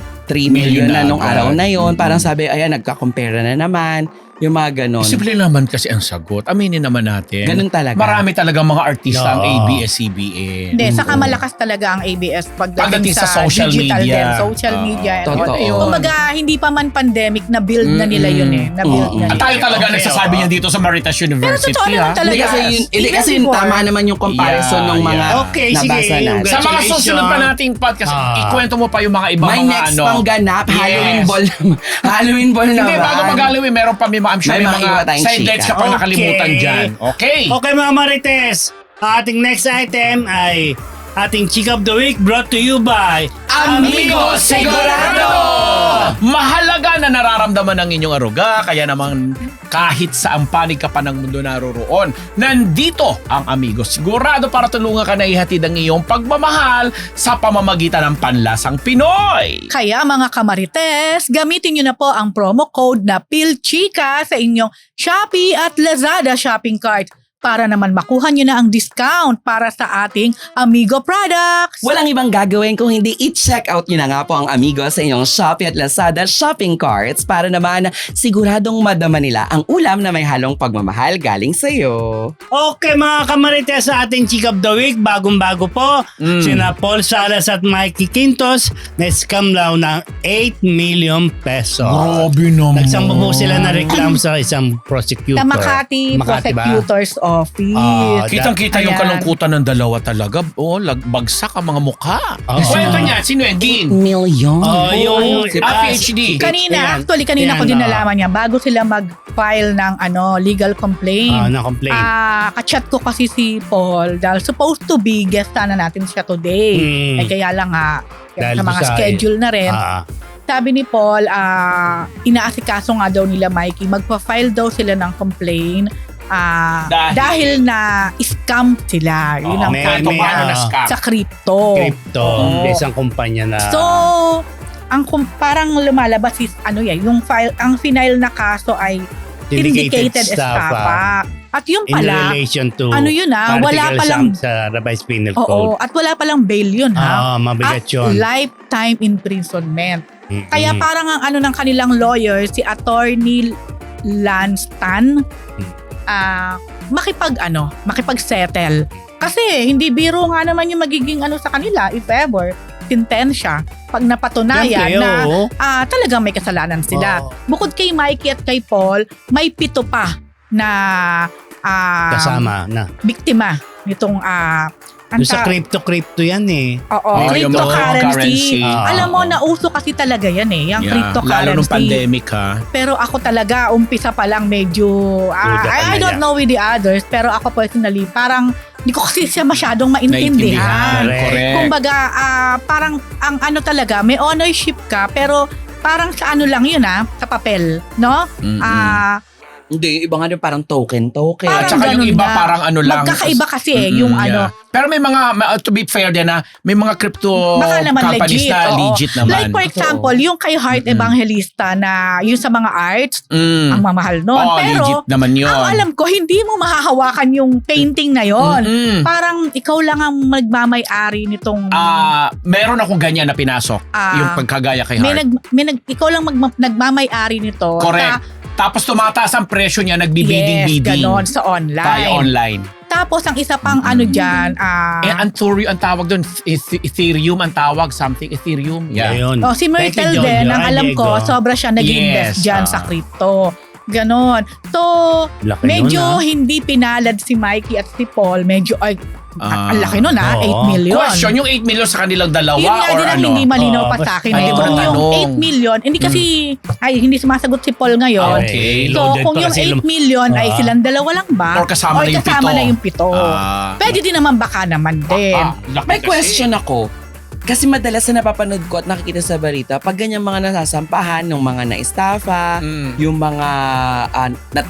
million na nung araw na yon. Parang sabi, ayan, nagka-compare na naman. Yung mga ganon. Simple naman kasi ang sagot. Aminin naman natin. Ganun talaga. Marami talagang mga artista ang Oo. ABS-CBN. Hindi, saka malakas talaga ang ABS Pagdating pagdating sa social digital media. din. Social media. and all. Totoo. Kumbaga, hindi pa man pandemic, na-build na nila yun eh. Na-build na At nila. tayo talaga Okay, nagsasabi oo. niyan dito sa Maritas University. totoo naman ha? talaga. Hindi kasi hindi kasi Even before. tama naman yung comparison Yeah, ng mga yeah. Okay, sige. nabasa natin. Sa mga Congratulations. susunod pa nating podcast, Ah. ikwento mo pa yung mga ibang May mga next ano. pang ganap, Yes. Halloween ball naman. Halloween ball naman. Hindi, bago mag-Halloween, meron pa I'm sure May may mga iba mga tayong sidelights chika. ka pa nakalimutan dyan. Okay. Okay mga Marites, ang ating next item ay ating Chika of the Week brought to you by Amigo Sigurado! Mahalaga na nararamdaman ng inyong aruga, kaya naman kahit saan panig ka pa ng mundo naroroon, nandito ang Amigo Sigurado para tulungan ka na ihatid ang iyong pagmamahal sa pamamagitan ng panlasang Pinoy. Kaya mga kamarites, gamitin nyo na po ang promo code na PILCHICA sa inyong Shopee at Lazada shopping cart para naman makuha nyo na ang discount para sa ating Amigo products. Walang ibang gagawin kung hindi i-check out nyo na nga po ang Amigo sa inyong Shopee at Lazada shopping carts para naman siguradong madama nila ang ulam na may halong pagmamahal galing sa'yo. Okay mga Kamarites, sa ating Chika of the Week, bagong-bago po, sina Paul Salas at Mikey Quintos na-scam daw ng 8 million pesos. Grabe naman. Nagsamba po sila na reklamo sa isang prosecutor. Sa Makati ba? Prosecutor's Office. Ah, Kitang-kita yung Ayan. kalungkutan ng dalawa talaga. Bagsak ang mga mukha. Oo. Kwento niya, sino yun? Dean? Million. Oh, yung PhD. Kanina, Ayan. kanina ko din Ayan, nalaman niya bago sila mag-file ng legal complaint. na-complain. Kachat ko kasi si Paul dahil supposed to be guest sana natin siya today. Mm. Kaya lang Dahil sa mga sa- schedule na rin. Sabi ni Paul, inaasikaso nga daw nila Mikey, magpa-file daw sila ng complaint dahil na scam sila. Yun ang may- sabi may niya. ano, scam. Sa crypto. Crypto. Oo. Isang kumpanya na... So, parang lumalabas is yung file, ang final na kaso ay syndicated estafa. At yung in pala, relation to yun wala article palang sa revised penal oo, code. at wala palang bail yun Mabigat At yun. lifetime imprisonment. Mm-mm. Kaya parang ang ng kanilang lawyer, si Attorney Lance Tan, makipag-settle. Kasi hindi biro nga naman yung magiging sa kanila, if ever, sintensya. Pag napatunayan Siyempre, na oo. talagang may kasalanan sila. Oo. Bukod kay Mikey at kay Paul, may 7 pa na Kasama na. biktima nitong Doon sa crypto yan eh. Oo, yung cryptocurrency. currency. Alam mo, nauso kasi talaga yan eh, yung cryptocurrency. Lalo nung pandemic ha. Pero ako talaga, umpisa pa lang medyo, I na don't yan. know with the others, pero ako personally, parang hindi ko kasi siya masyadong maintindihan. Correct. Kumbaga, parang ang talaga, may ownership ka, pero parang sa lang yun sa papel, no? Mm-mm. Hindi, yung iba nga parang token. At Parang saka yung ganun iba nga. parang lang. Magkakaiba kasi yung Yeah. Pero may mga, to be fair din may mga crypto Baka naman companies legit, na oo. legit naman. Like for example, yung kay Heart Evangelista na yung sa mga arts, ang mamahal nun. Oo, Pero, legit naman yun. ang alam ko, hindi mo mahahawakan yung painting na yon. Parang ikaw lang ang magmamay-ari nitong... Meron akong ganyan na pinasok. Yung pagkagaya kay Heart. ikaw lang nagmamay-ari nito. Correct. Tapos tumataas ang presyo niya, nagbibidding-bidding. Yes, ganon, sa online. Tayo online. Tapos ang isa pang dyan, Anturi ang tawag doon, Ethereum ang tawag, something Ethereum. Yeah. Ayun. si Myrtle Thank you, din, Jojo. ang alam ko, Diego. sobra siya nag-invest Yes, dyan sa crypto. Ganon. So, Laki medyo nun, hindi pinalad si Mikey at si Paul. Medyo, ang laki nun oo. 8 million. Question, yung 8 million sa kanilang dalawa Yun nga or din ang ano? hindi malinaw Oo, pa sa akin. hindi ko Kung yung natanong. 8 million, hindi kasi, hindi sumasagot si Paul ngayon. Okay. So, Loaded kung pa yung kasi 8 million ay silang dalawa lang ba? Or kasama na yung kasama 7. na yung 7. Pwede din naman baka naman din. Laki May kasi. question ako. Kasi madalas na napapanood ko at nakikita sa balita, pag ganyan mga nasasampahan ng mga na-estafa, yung mga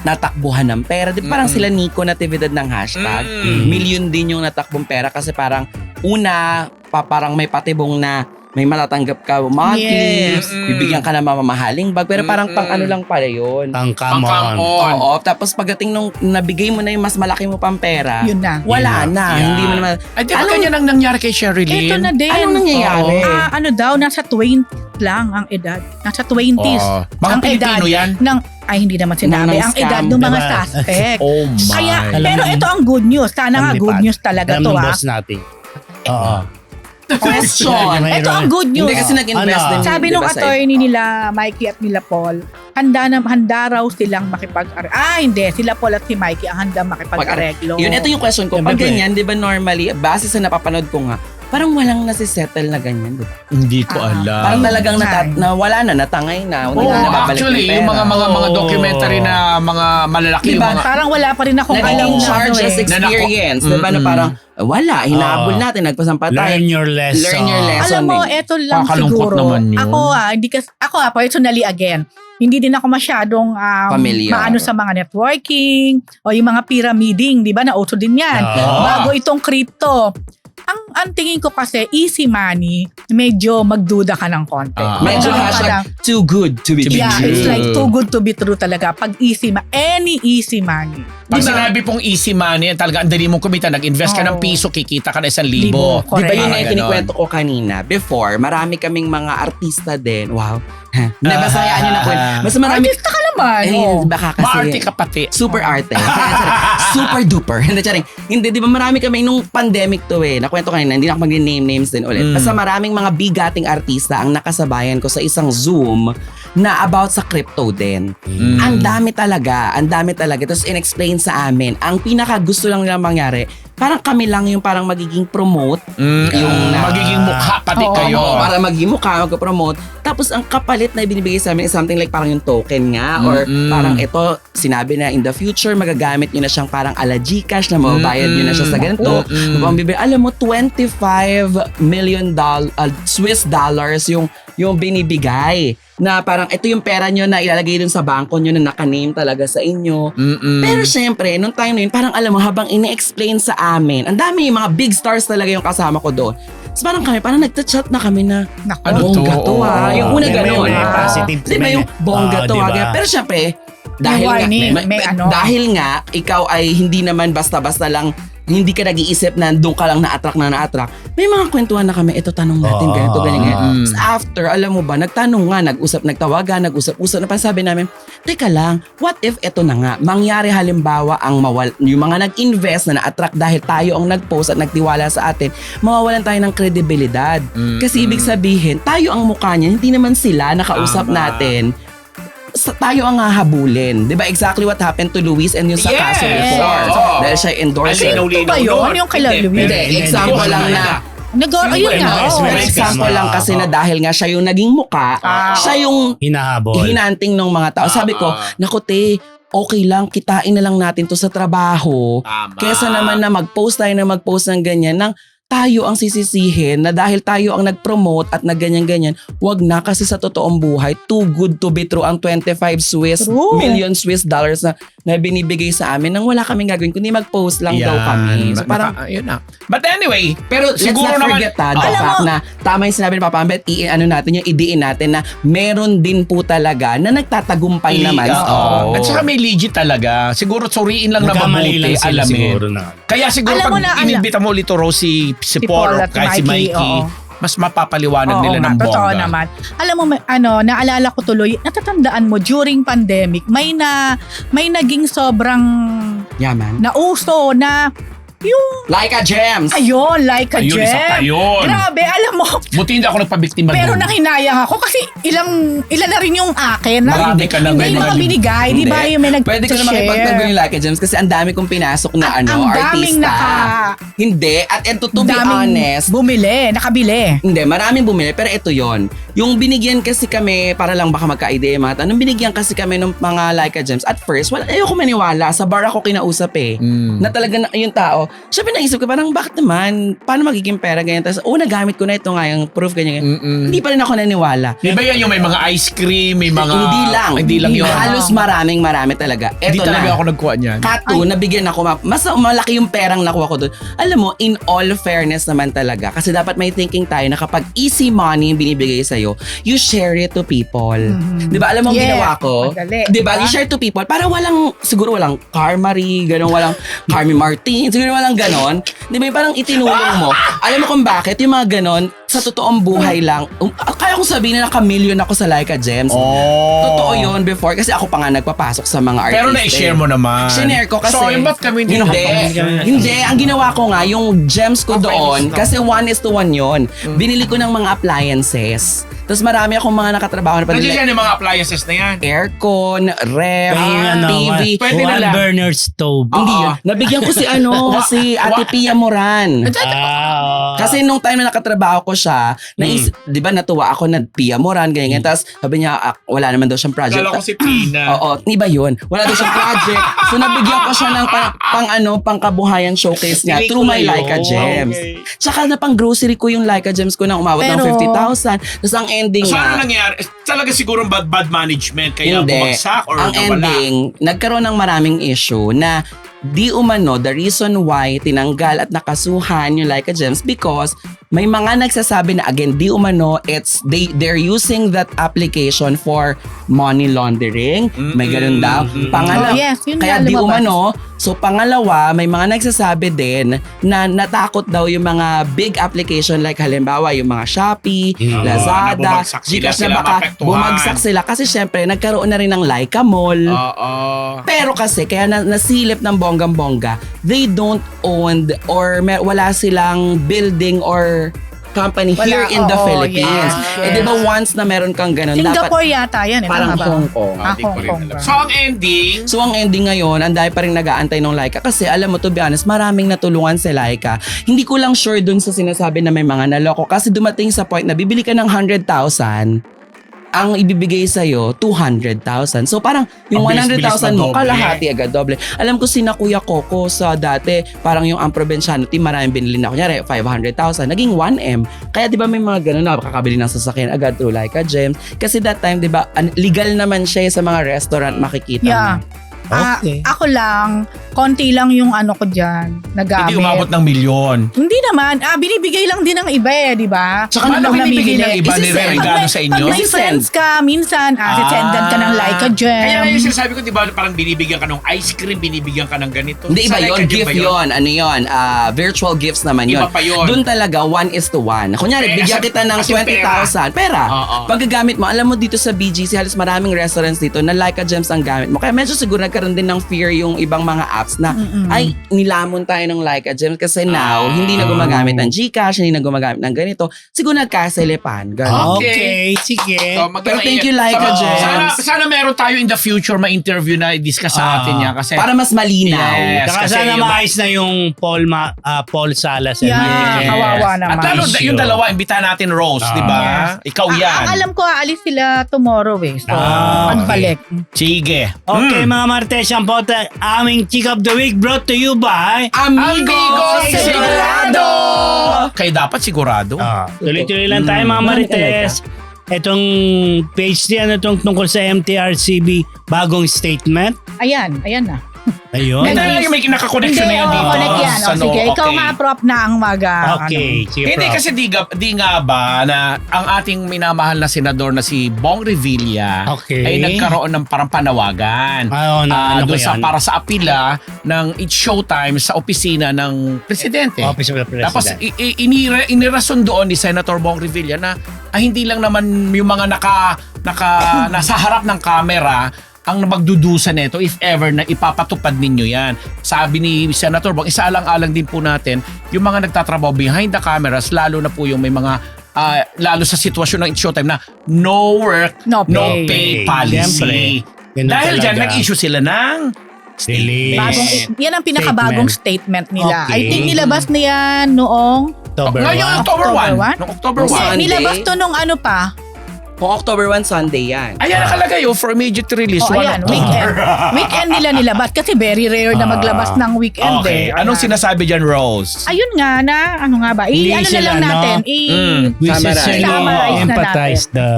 natakbuhan ng pera, di ba parang sila Nico Natividad ng hashtag, million din yung natakbong pera kasi parang una, parang may patibong na may matatanggap ka monthly, Yes. bibigyan ka ng mamahaling bag, pero parang pang ano lang pala yun. Ang come Come on. on. Oo, tapos pagdating nung nabigay mo na yung mas malaki mo pang pera, Yun na. wala Yun na. na. Hindi mo naman. Ay, di ba ganyan ang nangyari kay Sherilyn? Ito na din. Anong nangyayari? Ano daw, nasa 20 lang ang edad. Nasa 20s. Oh, mga ang Pilipino yan? Hindi naman sinabi. Ng Ang scam, edad ng mga diba? suspect. Oh my. Kaya, Alam pero mo, ito ang good news. Sana nga Alam ni good Pat. news talaga Alam to ng ha. boss natin. Oo. Question. Ito ang good news. Hindi kasi nag-invest Ano? din. Sabi di nung ba, sa- attorney nila, Mikey at nila Paul, handa raw silang hindi. Sila Paul at si Mikey ang handa makipag-areglo. Yun, ito yung question ko. Siyempre, Pag ganyan, di ba normally, base sa napapanood ko nga, parang walang nasisettle na ganyan, di ba? Hindi ko Ah. alam. Parang talagang Ay. wala na, natangay na. Oo, Hindi na nababalik actually, yung yung pera. mga Oo. documentary na mga malalaki, Diba? yung mga... Parang wala pa rin akong alam Naging na charges experience. Di ba na parang, wala, hinabol Oo. natin, nagpasampa tayo. Learn your lesson. Learn your lesson. Alam mo, eto lang Kakalungkot siguro. naman yun. Ako personally again, hindi din ako masyadong Familiar. maano sa mga networking o yung mga pyramiding, di ba? Nauso din yan. Oo. Bago itong crypto. Ang tingin ko kasi, easy money, medyo magduda ka ng konti. Medyo Magduda ka hashtag ng- too good to be Yeah, true. it's like too good to be true talaga. Pag any easy money. Pag Di ba? sinabi pong easy money, talaga ang dali mong kumita. Nag-invest ka ng Oo. piso, kikita ka na 1,000. Libo. Di ba yun Correct. nga yung kinikwento ko kanina? Before, marami kaming mga artista din. Wow. Nabasa hayaan nyo na po. Basta marami. Artista ka naman. Eh, oh. baka kasi. Maarte ka pati. Super arte. Super duper. Hindi, charing. Hindi, di ba marami kami nung pandemic to nakwento kanina, hindi na ako mag-name names din ulit. Basta maraming mga bigating artista ang nakasabayan ko sa isang Zoom na about sa crypto din. Ang dami talaga. Tapos in-explain sa amin. Ang pinaka gusto lang nilang mangyari, parang kami lang yung parang magiging promote. Yung magiging mukha pati Oo. kayo. Para maging mukha, mag-promote. Tapos ang kapalit na ibinibigay sa amin is something like parang yung token nga or parang ito, sinabi na in the future, magagamit nyo na siyang parang ala Gcash na mababayad nyo na siya sa ganito. Alam mo, $25 million Swiss dollars yung binibigay. Na parang ito yung pera nyo na ilalagay dun sa bangko nyo na naka-name talaga sa inyo. Pero syempre, nung time na yun, parang alam mo, habang ini-explain sa amin, ang dami yung mga big stars talaga yung kasama ko doon. So parang nagta-chat na kami na, Nako. Ano to? bongga to Yung una May- gano'n. may positive. Di ba yung bongga to diba? Pero syempre, dahil nga, warning, may ano. dahil nga, ikaw ay hindi naman basta-basta lang, hindi ka nag-iisip na doon ka lang na-attract. May mga kwentuhan na kami, ito tanong natin, ganito, ganyan. Tapos after, alam mo ba, nagtanong nga, nagtawagan, nag-usap, napansabi namin, teka lang, what if ito na nga, mangyari halimbawa yung mga nag-invest na na-attract dahil tayo ang nag-post at nagtiwala sa atin, mawawalan tayo ng kredibilidad. Kasi ibig sabihin, tayo ang mukha niya, hindi naman sila nakausap Tama. natin. Tayo ang hahabulin. 'Di ba exactly what happened to Luis and yung sa Yes! kaso before. Oo. Dahil siya endorser. Ito ba yun? Yung kay Luis? Hindi, example lang na. Ayun nga. Yes, oh. may Example lang kasi na dahil nga siya yung naging muka, siya yung Hinahabol. hinanting ng mga tao. Sabi ko, naku te, okay lang, kitain na lang natin to sa trabaho. Tama. Kesa naman na mag-post ng ganyan, nang tayo ang sisisihin na dahil tayo ang nag-promote at nagganyan-ganyan, wag na kasi sa totoong buhay, too good to be true ang 25 million Swiss dollars na binibigay sa amin nang wala kaming gagawin kundi mag-post lang daw kami. So parang, yun na. But anyway, pero siguro let's not naman, forget the fact na tama yung sinabi ni Papa Ambet, idiin natin na meron din po talaga na nagtatagumpay naman. Oo. At saka may legit talaga. Siguro suriin lang na Nagkamali lang mabuti, sila alamin. siguro na. Kaya siguro Alam mo na, pag inimbita mo ulit Rose si Paul Paul o at kahit si Mikey, Mikey, oo. mas mapapaliwanag nila ng Totoo bongga. naman. Alam mo, naalala ko tuloy, natatandaan mo, during pandemic, may naging sobrang Yaman. nauso na yung, Like a Gems. ayun, like a Ayun, isa pa gem. yun. Grabe, alam mo, Buti hindi ako nagpabiktima pero dun. nanghinayang ako kasi ilan na rin yung akin. Marami ka lang, Hindi may mga mga- binigay, di ba? Yung may Pwede ko na makipagtago yung Like a Gems kasi ang dami kong pinasok na Ang daming artista. Hindi. At to be honest, nakabili. hindi, maraming bumili. Pero ito yon. Yung binigyan kasi kami, para lang baka magka-idea mga nung binigyan kasi kami ng mga Laika Gems, at first, ayoko maniwala. Sa bar ako kinausap na talaga na, yung tao. Syempre naisip ko, parang bakit naman? Paano magiging pera ganyan? Tapos, nagamit ko na ito nga, yung proof ganyan. Hindi pa rin ako naniwala. Di ba yan yung may mga ice cream, may mga... Hindi lang yun. yun. Halos marami talaga. Hindi Eto talaga na. ako nagkuha niyan. Kato, nabigyan ako, mas malaki yung perang nakuha ko doon. Alam mo, in all fairness naman talaga, kasi dapat may thinking tayo na kapag easy money yung binibigay sa'yo, you share it to people. Di ba? Alam mo ang ginawa ko? Madali, Di ba? You share to people para siguro walang Carmarie, gano'n, walang Carmi Martin, siguro walang gano'n. Di ba? Parang itinulong mo. Alam mo kung bakit? Yung mga gano'n, sa totoong buhay lang, kaya kong sabihin na naka-million ako sa Laika Gems. Totoo yun before, kasi ako pa nga nagpapasok sa mga artist. Pero na-share mo naman. Sinare ko kasi. So, ba't kami hindi Hindi. Ang ginawa ko nga, yung gems ko doon, kasi 1:1 yun. Binili ko ng mga appliances. Tapos marami akong mga nakatrabaho na Nandiyan yan yung mga appliances na yan. Aircon, ref, TV. Pwede na lang. burner stove. Hindi yun. Nabigyan ko si Ate Pia Moran. Kasi nung time na nakatrabaho ko siya, di ba natuwa ako na Pia Moran, ganyan. Tapos sabi niya, wala naman daw siyang project. Kala ko si Pina. Oo, iba yun. Wala daw siyang project. So nabigyan ko siya ng pangkabuhayan showcase niya through my Laika Gems. Tsaka na pang grocery ko yung Laika Gems ko na umabot ng 50,000. Tapos ang ending So ano nangyari? Talaga siguro bad management kaya Hindi. bumagsak or ang nawala? ending, nagkaroon ng maraming issue na di umano, the reason why tinanggal at nakasuhan yung Laika Gems because may mga nagsasabi na again, di umano, they're using that application for money laundering. May ganun daw. Pangalawa, yes, yun kaya nga di lumabas. umano, so pangalawa, may mga nagsasabi din na natakot daw yung mga big application like halimbawa yung mga Shopee, Lazada, nabumagsak sila, Gcash na sila baka maapektuhan. bumagsak sila kasi syempre nagkaroon na rin ng Laika Mall. Oo. Pero kasi kaya nasilip ng bonggang-bongga, they don't own or wala silang building or company here Wala, in the oo, Philippines. yes. Di ba once na meron kang ganun, Singapore yata yan eh. parang tama ba? Hong Kong. Hindi ko Hong rin Kong alam. ba? So ang ending, So ang ending ngayon, ang dahil pa rin nag-aantay ng Laika kasi alam mo to be honest, maraming natulungan si Laika. Hindi ko lang sure dun sa sinasabi na may mga naloko kasi dumating sa point na bibili ka ng 100,000, ang ibibigay sa'yo, 200,000. So parang yung Ang bilis-bilis 100,000 mo, na doble. kalahati agad doble. Alam ko sina Kuya Coco sa dati, parang yung ang Provinciano team, maraming binili na. Kunyari, 500,000, naging 1M. Kaya di ba may mga ganun na, kakabili ng sasakyan agad through Laika Gems. Kasi that time, di ba, legal naman siya sa mga restaurant makikita Yeah. mo. Okay. Ako lang, konti lang yung ano ko dyan, nagamit. hindi umabot ng milyon. Hindi naman, binibigay lang din ng iba eh, di ba? Saka paano binibigay ng iba, nire-regalo sa inyo? Pag may friends ka, minsan, sisendan ka ng Laika Gem. Kaya nga yung sinasabi ko, di ba, parang binibigyan ka ng ice cream, binibigyan ka ng ganito. Hindi, iba Sa yun, Laika Gem gift ba yun. Ano yun, virtual gifts naman yun. Iba pa yun. Doon talaga, 1:1. Kunyari, Pera, bigyan kita ng kasi 20,000. Pera. Oo. Pagkagamit mo, alam mo dito sa BGC, halos maraming restaurants dito na Laika Gems ang gamit mo. Kaya medyo siguro nagkaroon din ng fear yung ibang mga apps na, ay, nilamon tayo ng Laika Gems kasi now, hindi na gumagamit ng Gcash, hindi na gumagamit ng ganito. Siguro nagkasilipan. Ganun. Okay, sige. So, Pero thank you, Laika Gems. Sana meron tayo in the future ma-interview na i-discuss sa atin yan. Kasi, Para mas malinaw. Yes. Saka kasi sana yung- maayos na yung Paul Salas. and Yeah, Martinez. kawawa naman. At lalo, Issue. yung dalawa, imbitahan natin Rose, di ba? Yes. Ikaw yan. Ang alam ko, aalis sila tomorrow eh. So, Ah, pagbalik. Sige. Okay mga Martes, ang pota, aming Chick of the Week brought to you by... Amigo Sigurado! Kaya dapat sigurado. Tuloy-tuloy lang tayo mga Marites. Itong page niya na itong tungkol sa MTRCB, bagong statement. Ayan na. Ayun. Hindi na may nakakoneksyon na yan dito. connect yan. Sa Sige, no, ikaw okay. nga prop na ang Okay, sige Hindi Prof. kasi di nga ba na ang ating minamahal na senador na si Bong Revilla Okay. ay nagkaroon ng parang panawagan. Ano ba doon yan? para sa apila ng It's Showtime sa opisina ng presidente. Office of the President. Tapos inirason doon ni Senator Bong Revilla na hindi lang naman yung mga nasa harap ng camera ang magdudusa nito if ever na ipapatupad ninyo yan. Sabi ni Senator Bong, isaalang-alang din po natin yung mga nagtatrabaho behind the cameras, lalo na po yung may mga lalo sa sitwasyon ng It's Showtime na no work, No pay. pay policy. Siyempre. Ganun Dahil dyan, talaga. nag-issue sila ng Release. Yan ang pinakabagong statement nila. Okay. I think nilabas na yan noong October Ngayon, 1. October 1. October 1? Noong October Hindi. 1. nilabas to nung ano pa, Kung October 1, Sunday yan. Ayan, nakalagay for immediate release. Oh, ayan, weekend. Weekend nila nilabas kasi very rare na maglabas ng weekend Okay. eh. Anong Ayan. sinasabi dyan, Rose? Ayun nga na, ano nga ba? Hindi Ano na sila, lang natin. We Summarize. sincerely Summarize na empathize the...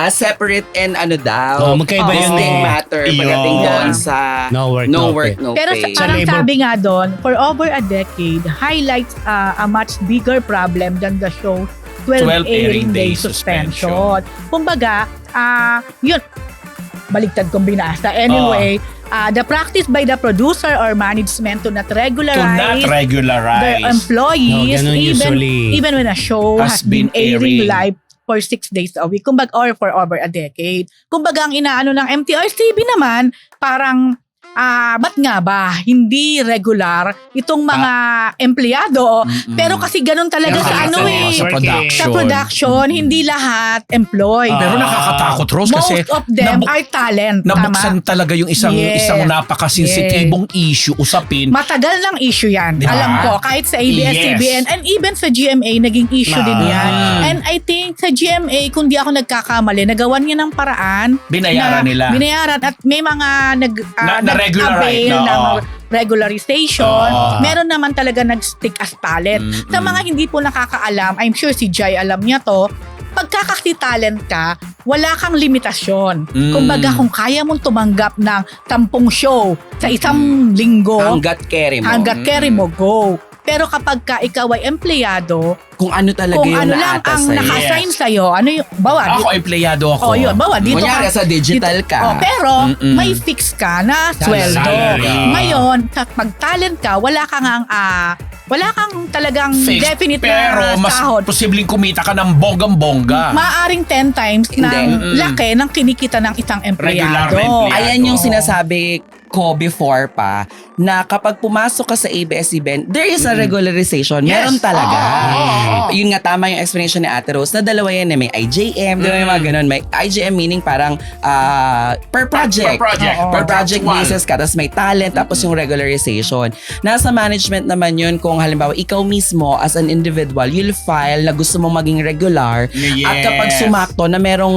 Separate and ano daw. Oh, magkaiba yun distinct eh. matter Yun. pagdating doon sa No work, no pay. Pero pay. parang labor- sabi nga doon, for over a decade, highlights a much bigger problem than the show 12 airing day suspension. Kumbaga, yun, baligtad kong binasa. Anyway, the practice by the producer or management to not regularize their employees, No, ganun usually. even when a show has been airing live for 6 days a week, kumbaga, or for over a decade. Kumbaga, ang inaano ng MTRCB naman, parang, ba't nga ba hindi regular itong mga empleyado? Pero kasi ganun talaga sa ano eh. Sa production. Sa production, hindi lahat employed. Pero nakakatakot, Rose, kasi Most of them are talent. nabuksan talaga yung isang Yes. napakasensitibong issue, usapin. Matagal ng issue yan. Diba? Alam ko, kahit sa ABS-CBN Yes. and even sa GMA, naging issue din yan. And I think sa GMA, kung di ako nagkakamali, nagawan niya ng paraan. Binayaran nila. Binayaran at may mga Na-regularize, nag-avail no? ng regularization. Oo. Meron naman talaga nag-stick as talent. Sa mga hindi po nakakaalam, I'm sure si Jai alam niya to, pagkakasi talent ka, wala kang limitasyon. Kumbaga, kung kaya mong tumanggap ng 10 show sa isang linggo, Hanggat carry mo. hanggat carry mo, go. Pero kapag ka ikaw ay empleyado, Kung ano talaga kung yung ano lang naata ang sa'yo. naka-assign sa'yo, ano yung, bawa, Ako, empleyado ako. oh, yun, bawa, dito Kunyari, ka, sa digital ka. pero may fix ka na sweldo. Salary. Ngayon, pag talent ka, wala kang talagang Fixed, definite pero na mas sahod. posibleng kumita ka ng bonggang-bongga. Maaring 10 times ng Hindi. laki ng kinikita ng isang Regular empleyado. na empleyado. Ayan yung sinasabi ko before pa, na kapag pumasok ka sa ABS-CBN, there is a regularization. Yes. Meron talaga. Oo. Yun nga, tama yung explanation ni Ate Rose, na dalawa yan. May IJM, di ba yung mga ganun? May IJM meaning parang per project. Per project. Oo. Per project Contractual. basis ka, tapos may talent, tapos yung regularization. Nasa management naman yun kung halimbawa ikaw mismo as an individual, you'll file na gusto mong maging regular. Yes. At kapag sumakto na merong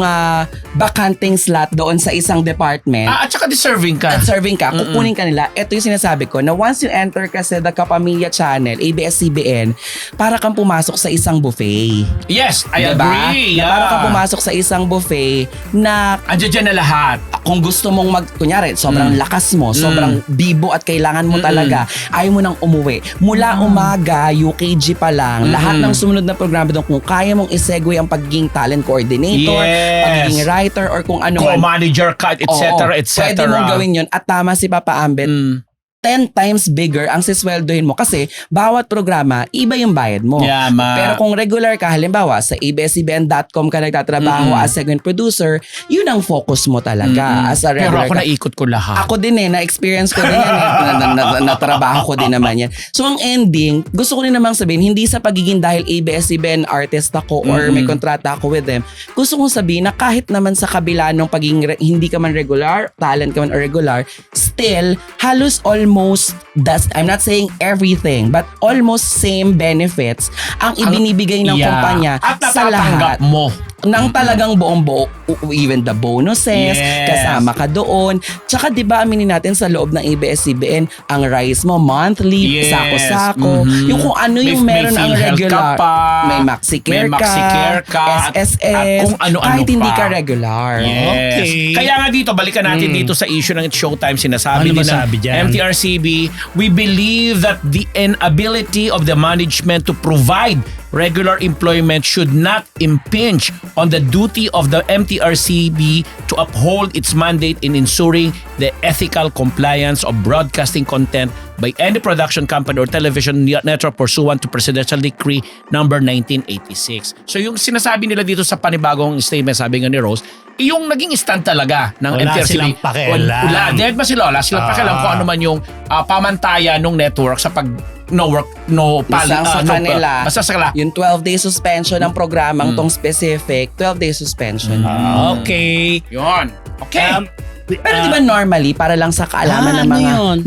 bakanting slot doon sa isang department, At saka deserving ka. at serving ka, kukunin ka nila. Ito yung sinasabi ko, na once you enter kasi the Kapamilya Channel, ABS-CBN, para kang pumasok sa isang buffet. Yes, I Diba? agree. Na para kang pumasok sa isang buffet na Andiyan dyan na lahat. kung gusto mong kunyari, sobrang lakas mo, sobrang bibo at kailangan mo talaga, ayaw mo nang umuwi. Mula umaga, UKG pa lang, lahat ng sumunod na programa doon, kung kaya mong isegue ang pagiging talent coordinator, Yes. pagiging writer, or kung ano man. Co-manager ka, etc. Oo, etc. Pwede mong gawin yun. At tama si Papa Ambet, 10 times bigger ang sisweldohin mo kasi bawat programa, iba yung bayad mo. Yama. Pero kung regular ka, halimbawa sa abscbn.com ka nagtatrabaho as segment producer, yun ang focus mo talaga as a Pero regular ako ka. naikot ko lahat. Ako din na-experience ko din yan. Natrabaho ko din naman yan. So ang ending, gusto ko rin namang sabihin, hindi sa pagiging dahil ABS-CBN artist ako or may kontrata ako with them, gusto kong sabihin na kahit naman sa kabila ng pagiging hindi ka man regular, talent ka man or regular, still, halos almost, I'm not saying everything, but almost same benefits ang ibinibigay ng kumpanya At sa natatanggap lahat mo. nang talagang buong buo, even the bonuses, Yes. kasama ka doon. Tsaka 'di ba aminin natin sa loob ng ABS-CBN, ang rice mo monthly, Yes. sako-sako, yung kung ano yung May meron ang PhilHealth regular. ka pa, May MaxiCare may MaxiCare ka, SSS, at kung ano-ano kahit hindi pa. ka regular. Yes. Okay. Kaya nga dito, balikan natin dito sa issue ng Showtime. Sinasabi Ano din masabi ng dyan? MTRCB, we believe that the inability of the management to provide regular employment should not impinge on the duty of the MTRCB to uphold its mandate in ensuring the ethical compliance of broadcasting content by any production company or television network pursuant to Presidential Decree number 1986. So yung sinasabi nila dito sa panibagong statement, sabi nga ni Rose, yung naging stand talaga ng Wala MTRCB. silang pakialam. Wala silang pakialam kung ano man yung pamantayan ng network sa pag no work, Basta sa kanila, basta sa kanila. yung 12-day suspension ng programang tong specific, 12-day suspension. Okay. Yun. Okay. Pero di ba normally, para lang sa kaalaman ng ano mga... yun?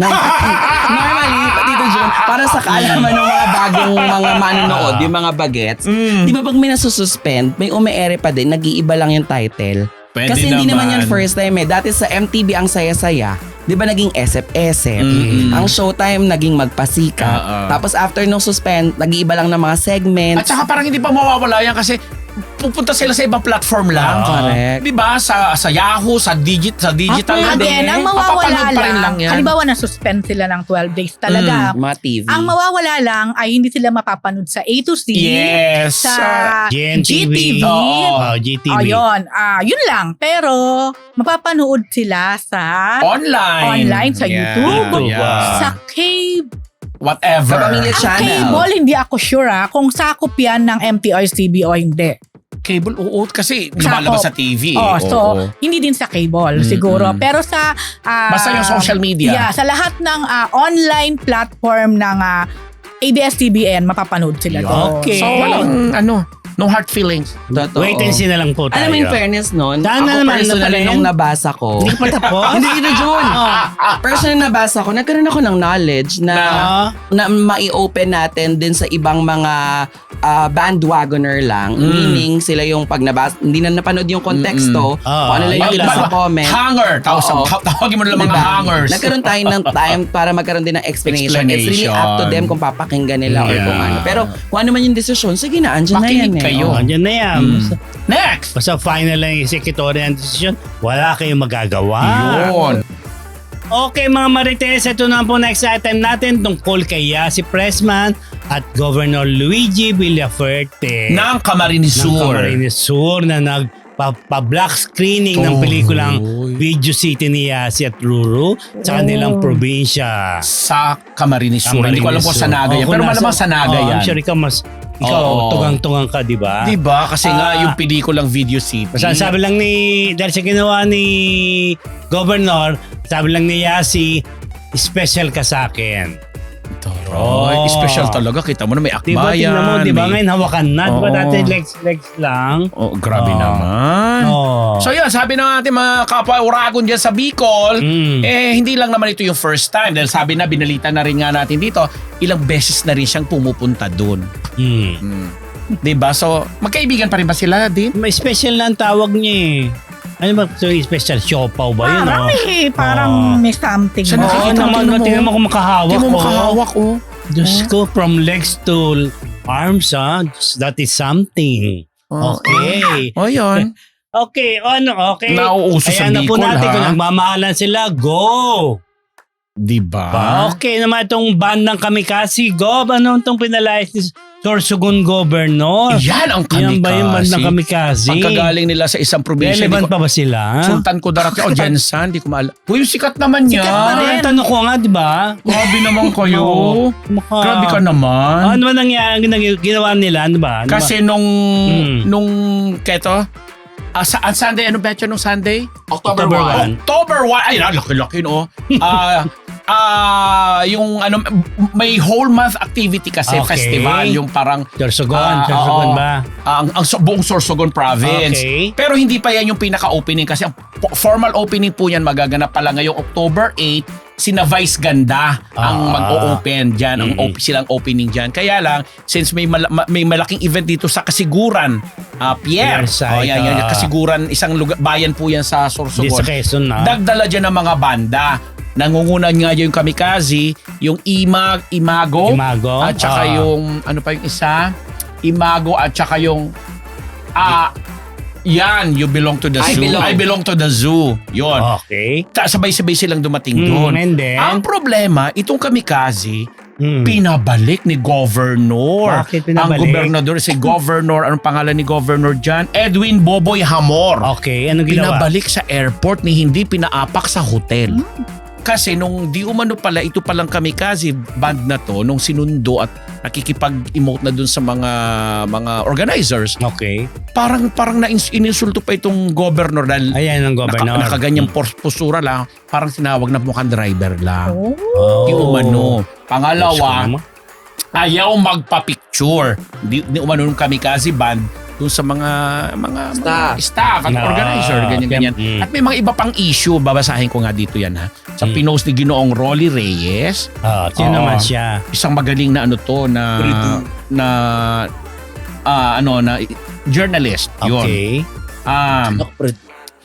Normally, Tito Jun, para sa kaalaman ng mga bagong mga manonood, yung mga bagets, di ba pag may nasususpend, may umeere pa din, nag-iiba lang yung title. Pwede Kasi hindi naman naman. yan first time eh. Dati sa MTV ang saya-saya, di ba naging SF-SF? Ang Showtime naging magpasika. Tapos after nung suspend, nag-iiba lang ng mga segments. At saka parang hindi pa mawawala yan kasi pupunta sila sa ibang platform lang. Correct. Di ba? Sa Yahoo, sa digital na Again, ang mawawala Mapapanood pa rin lang, yan. halimbawa na-suspend sila ng 12 days talaga. Mga TV. Ang mawawala lang ay hindi sila mapapanood sa A to Z, Yes. sa GNTV. GTV. Oo, GTV. Ayun, yun lang. Pero mapapanood sila sa Online. sa Yeah. YouTube, Yeah. sa cable. Whatever. Sa Pamilya Ang Channel. cable, hindi ako sure kung sakop yan ng MTRCB o hindi. Cable, oo. Kasi lumalabas sa TV. So, hindi din sa cable siguro. Pero sa... Basta yung social media. Yeah, sa lahat ng online platform ng ABS-CBN, mapapanood sila doon. Okay. So, walang no hard feelings. Totoo. Wait and see na lang po tayo. Alam mo in fairness nun, Sana ako naman personally na pala nung yun. nabasa ko, Hindi pa tapos? hindi kita Jun. Personally nabasa ko, nagkaroon ako ng knowledge na mai-open natin din sa ibang mga bandwagoner lang. Meaning sila yung pag nabasa, hindi na napanood yung konteksto, kung ano lang yung nila sa comment. Hanger. Oo. Tawagin mo na lang mga Diba? hangers. Nagkaroon tayo ng time para magkaroon din ng explanation. It's really up to them kung papakinggan nila or kung ano. Pero kung ano man yung desisyon, sige na, andyan na yan Makinig eh. kayo. Oh, andyan na yan. Next. Basta final lang yung executory ang desisyon, wala kayong magagawa. Yun. Okay mga Marites, ito na po next item natin tungkol kay si Pressman at Governor Luigi Villafuerte Ng Camarines ng Sur. Camarines Sur na nagpa-black screening ng pelikulang Video City ni Yasi at Ruru sa kanilang probinsya. Sa Camarines Sur. Hindi ko alam kung Camarines Sur. Sanaga yan. Oh, Pero kung malamang nasa- Sanaga yan. I'm sure ikaw Oo. tugang-tungang ka, di ba? Diba? Kasi nga yung pelikulang Video City. Basta sabi lang dahil sa ginawa ni Governor, sabi lang ni Yasi, special ka sa akin. Taray, special talaga. Kita mo na may Diba, akbayan. tingnan mo, diba? Ngayon hawakan na. Diba Oo. dati legs lang? Oh, grabe Oo. naman. Oh. So yun, sabi ng ating mga kapwa Uragon dyan sa Bicol, hindi lang naman ito yung first time. Dahil sabi na, binalita na rin nga natin dito, ilang beses na rin siyang pumupunta dun. Diba? So, magkaibigan pa rin ba sila din? May special na ang tawag niya eh. Ano ba? So, special siopaw ba yun? Parang may something. Sa Oo nakikita naman, mo, tingnan mo kung makahawak Hindi mo ko. makahawak, oh. Diyos ko, from legs to arms, that is something. Okay. Oh, yun. Okay, okay. Nauuso sa Ayan na po Bicol, natin kung ha? nagmamahalan sila, go! Diba? Okay naman itong bandang Kamikasi, go! Ano itong pinalayas ni Sorsogon Governor? Yan ang Yan ba yung bandang Kamikasi. Kamikasi? Pagkagaling nila sa isang probinsya. Relevant pa ba sila? Sultan Kudarat o Jensen, di ko maalam. Uy, sikat naman niya. Sikat pa rin. Ang tanong ko nga, di ba? Grabe naman kayo. Grabe ka naman. Ano ba nangyari, ginawa nila, di ba? Kasi nung keto, sa Sunday, ano betcha nung Sunday? October 1. October 1. Ay, laki-laki no. Yung may whole month activity kasi, Okay. festival, yung parang Sorsogon oo. ba? ang buong Sorsogon province. Okay. Pero hindi pa yan yung pinaka-opening kasi ang formal opening po yan magaganap pala ngayong October 8. Sina Vice Ganda ang mag-o-open dyan, silang opening dyan. Kaya lang, since may malaking event dito sa Kasiguran, Pierre, Side, yan, Kasiguran, isang lugar, bayan po yan sa Sorsogon. Di sa Quezon na. Dagdala dyan ng mga banda. Nangungunan nga yung Kamikaze, yung Imago, at saka yung, ano pa yung isa? Imago at saka yung, yan, You Belong to the Zoo. I belong to the zoo. Yun. Okay. Sabay-sabay silang dumating doon. And then? Ang problema, itong Kamikaze, pinabalik ni Governor. Bakit pinabalik? Ang gobernador, si Governor, anong pangalan ni Governor dyan? Edwin Boboy Hamor. Okay, ano ginawa? Pinabalik sa airport ni hindi pinaapak sa hotel. Kasi nung di umano pala, ito palang Kamikaze band na to, nung sinundo at nakikipag-emote na dun sa mga organizers, Okay. parang ininsulto pa itong governor dahil Ayan ang governor. nakaganyang postura lang, parang sinawag na mukhang driver lang. Oh. Di umano. Pangalawa, Gusto mo? ayaw magpa-picture. Di umano nung Kamikaze band, dun sa mga Staff. at organizer, ganyan. At may mga iba pang issue, babasahin ko nga dito yan ha. Sa pinost ni Ginoong Rolly Reyes, Sino Oo. naman siya? isang magaling na journalist. Yun. Okay.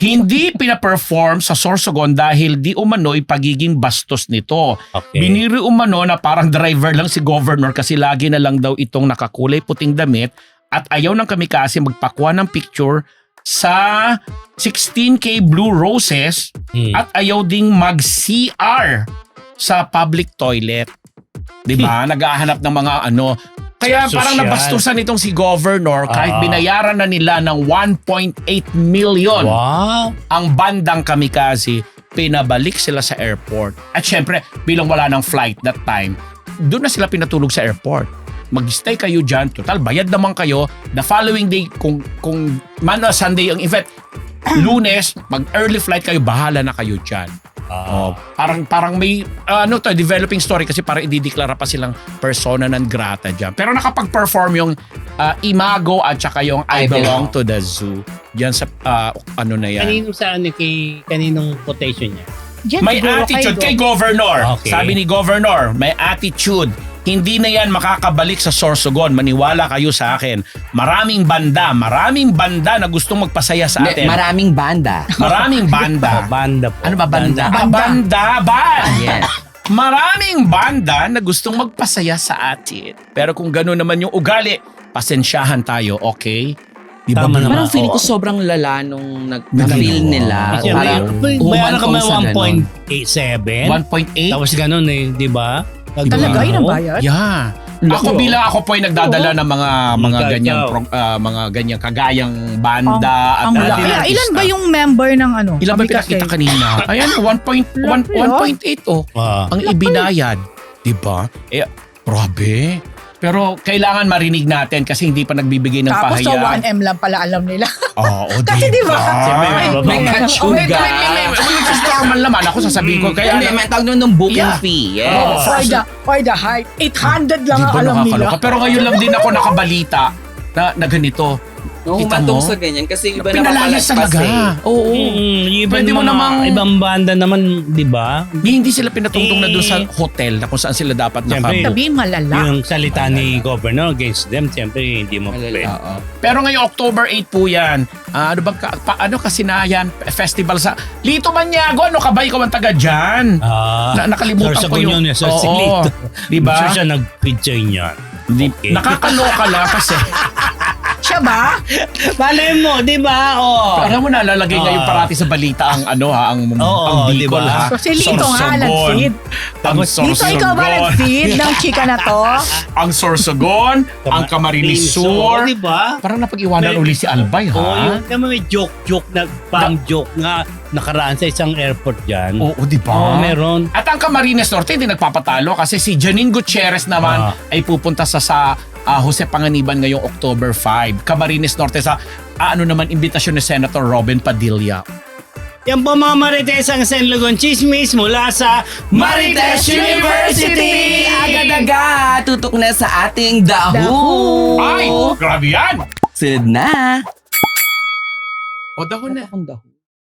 Hindi pina-perform sa Sorsogon dahil di umano'y pagiging bastos nito. Okay. Biniri umano na parang driver lang si Governor kasi lagi na lang daw itong nakakulay puting damit at ayaw ng kamikasi magpakuha ng picture sa 16K Blue Roses at ayaw ding mag-CR sa public toilet. Diba? Naghahanap ng mga Kaya parang Social. nabastusan itong si Governor kahit binayaran na nila ng 1.8 million Wow. ang bandang kamikaze, pinabalik sila sa airport. At syempre, bilang wala ng flight that time, doon na sila pinatulog sa airport. Mag-stay kayo dyan, total bayad naman kayo. The following day, kung Sunday ang event, Lunes, mag-early flight kayo, bahala na kayo dyan. Parang may developing story kasi parang idideklara pa silang persona non grata dyan. Pero nakapag-perform yung Imago at saka yung I Belong to the Zoo. Diyan sa na yan. Kaninong quotation niya? Diyan, May siguro attitude kayo, kay Governor. Okay. Sabi ni Governor, may attitude. Hindi na yan makakabalik sa Sorsogon. Maniwala kayo sa akin. Maraming banda na gustong magpasaya sa atin. Maraming banda. Maraming banda. Banda po. Ano ba banda? Yes. Maraming banda na gustong magpasaya sa atin. Pero kung gano'n naman yung ugali, pasensyahan tayo, okay? Di ba? Tama naman. Parang feeling ko sobrang lala nung na-feel nila. Kasi Parang bayaran ka may sa ganun. 1.87. 1.8? Tapos ganun di ba? Talaga, yun ang bayad? Yeah. Ako po ay nagdadala ng mga ganyang kagayang banda Ang at laki. artista. Ilan ba yung member ng Ilan ba Kamikaze? pinakita kanina? Ayan, 1.8 ang ibinayad. Diba? Grabe. Pero kailangan marinig natin kasi hindi pa nagbibigay ng Tapos sa pahayag. 1M lang pala alam nila. Oo, Kasi di ba? May katsuga. May normal naman. Ako sasabihin ko. Kaya May tawag nun ng booking Yeah. fee. Oo. Yes. For the height, 800 lang ang Di ba alam nila. nakakaloka? Pero ngayon lang din ako nakabalita na ganito. Kita Humantong mo? sa ganyan kasi iba na Pinalayas mapalagpas talaga. eh. Oo. Pwede mo namang- ibang banda naman, di ba? Hindi sila pinatungtong na doon sa hotel na kung saan sila dapat Siyempre, nakabook. Sabi malala. Yung salita ni Governor against them, siyempre hindi mo pwede. Oo. Pero ngayong October 8 po yan. Ano kasinayan? Festival sa Lito Maniago. Ano ka ba? Ikaw ang taga dyan. Nakalimutan ko yung... yun, sa Oo. Siglito. Diba? Sure siya nag-picture niyan. Okay. Nakakaloka lang kasi. Siya ba? Malay mo, di ba? Oh. Alam mo na, lalagay ngayon parati sa balita ang Oo, Bicol, diba? ha? Kasi Lito nga Sorsogon. nag-feed. Ang Dito ikaw ba Sorsogon. nag-feed ng chika na to? Ang Sorsogon, ang Camarines Sur. Di ba? Parang napag-iwanan uli si Albay, ha? Oo, yung naman may joke na pang joke nga nakaraan sa isang airport dyan. Oo, di ba? Oo, meron. At ang Camarines Norte hindi nagpapatalo kasi si Janine Gutierrez naman ay pupunta sa Jose Panganiban ngayong October 5. Camarines Norte sa imbitasyon ni Senator Robin Padilla. Yan po mga Marites ang San Lugon Chismis mula sa Marites University! Agad-agad, tutok na sa ating dahu. Ay, grabe yan! Sunod na. O, dahon na. Ang dahu.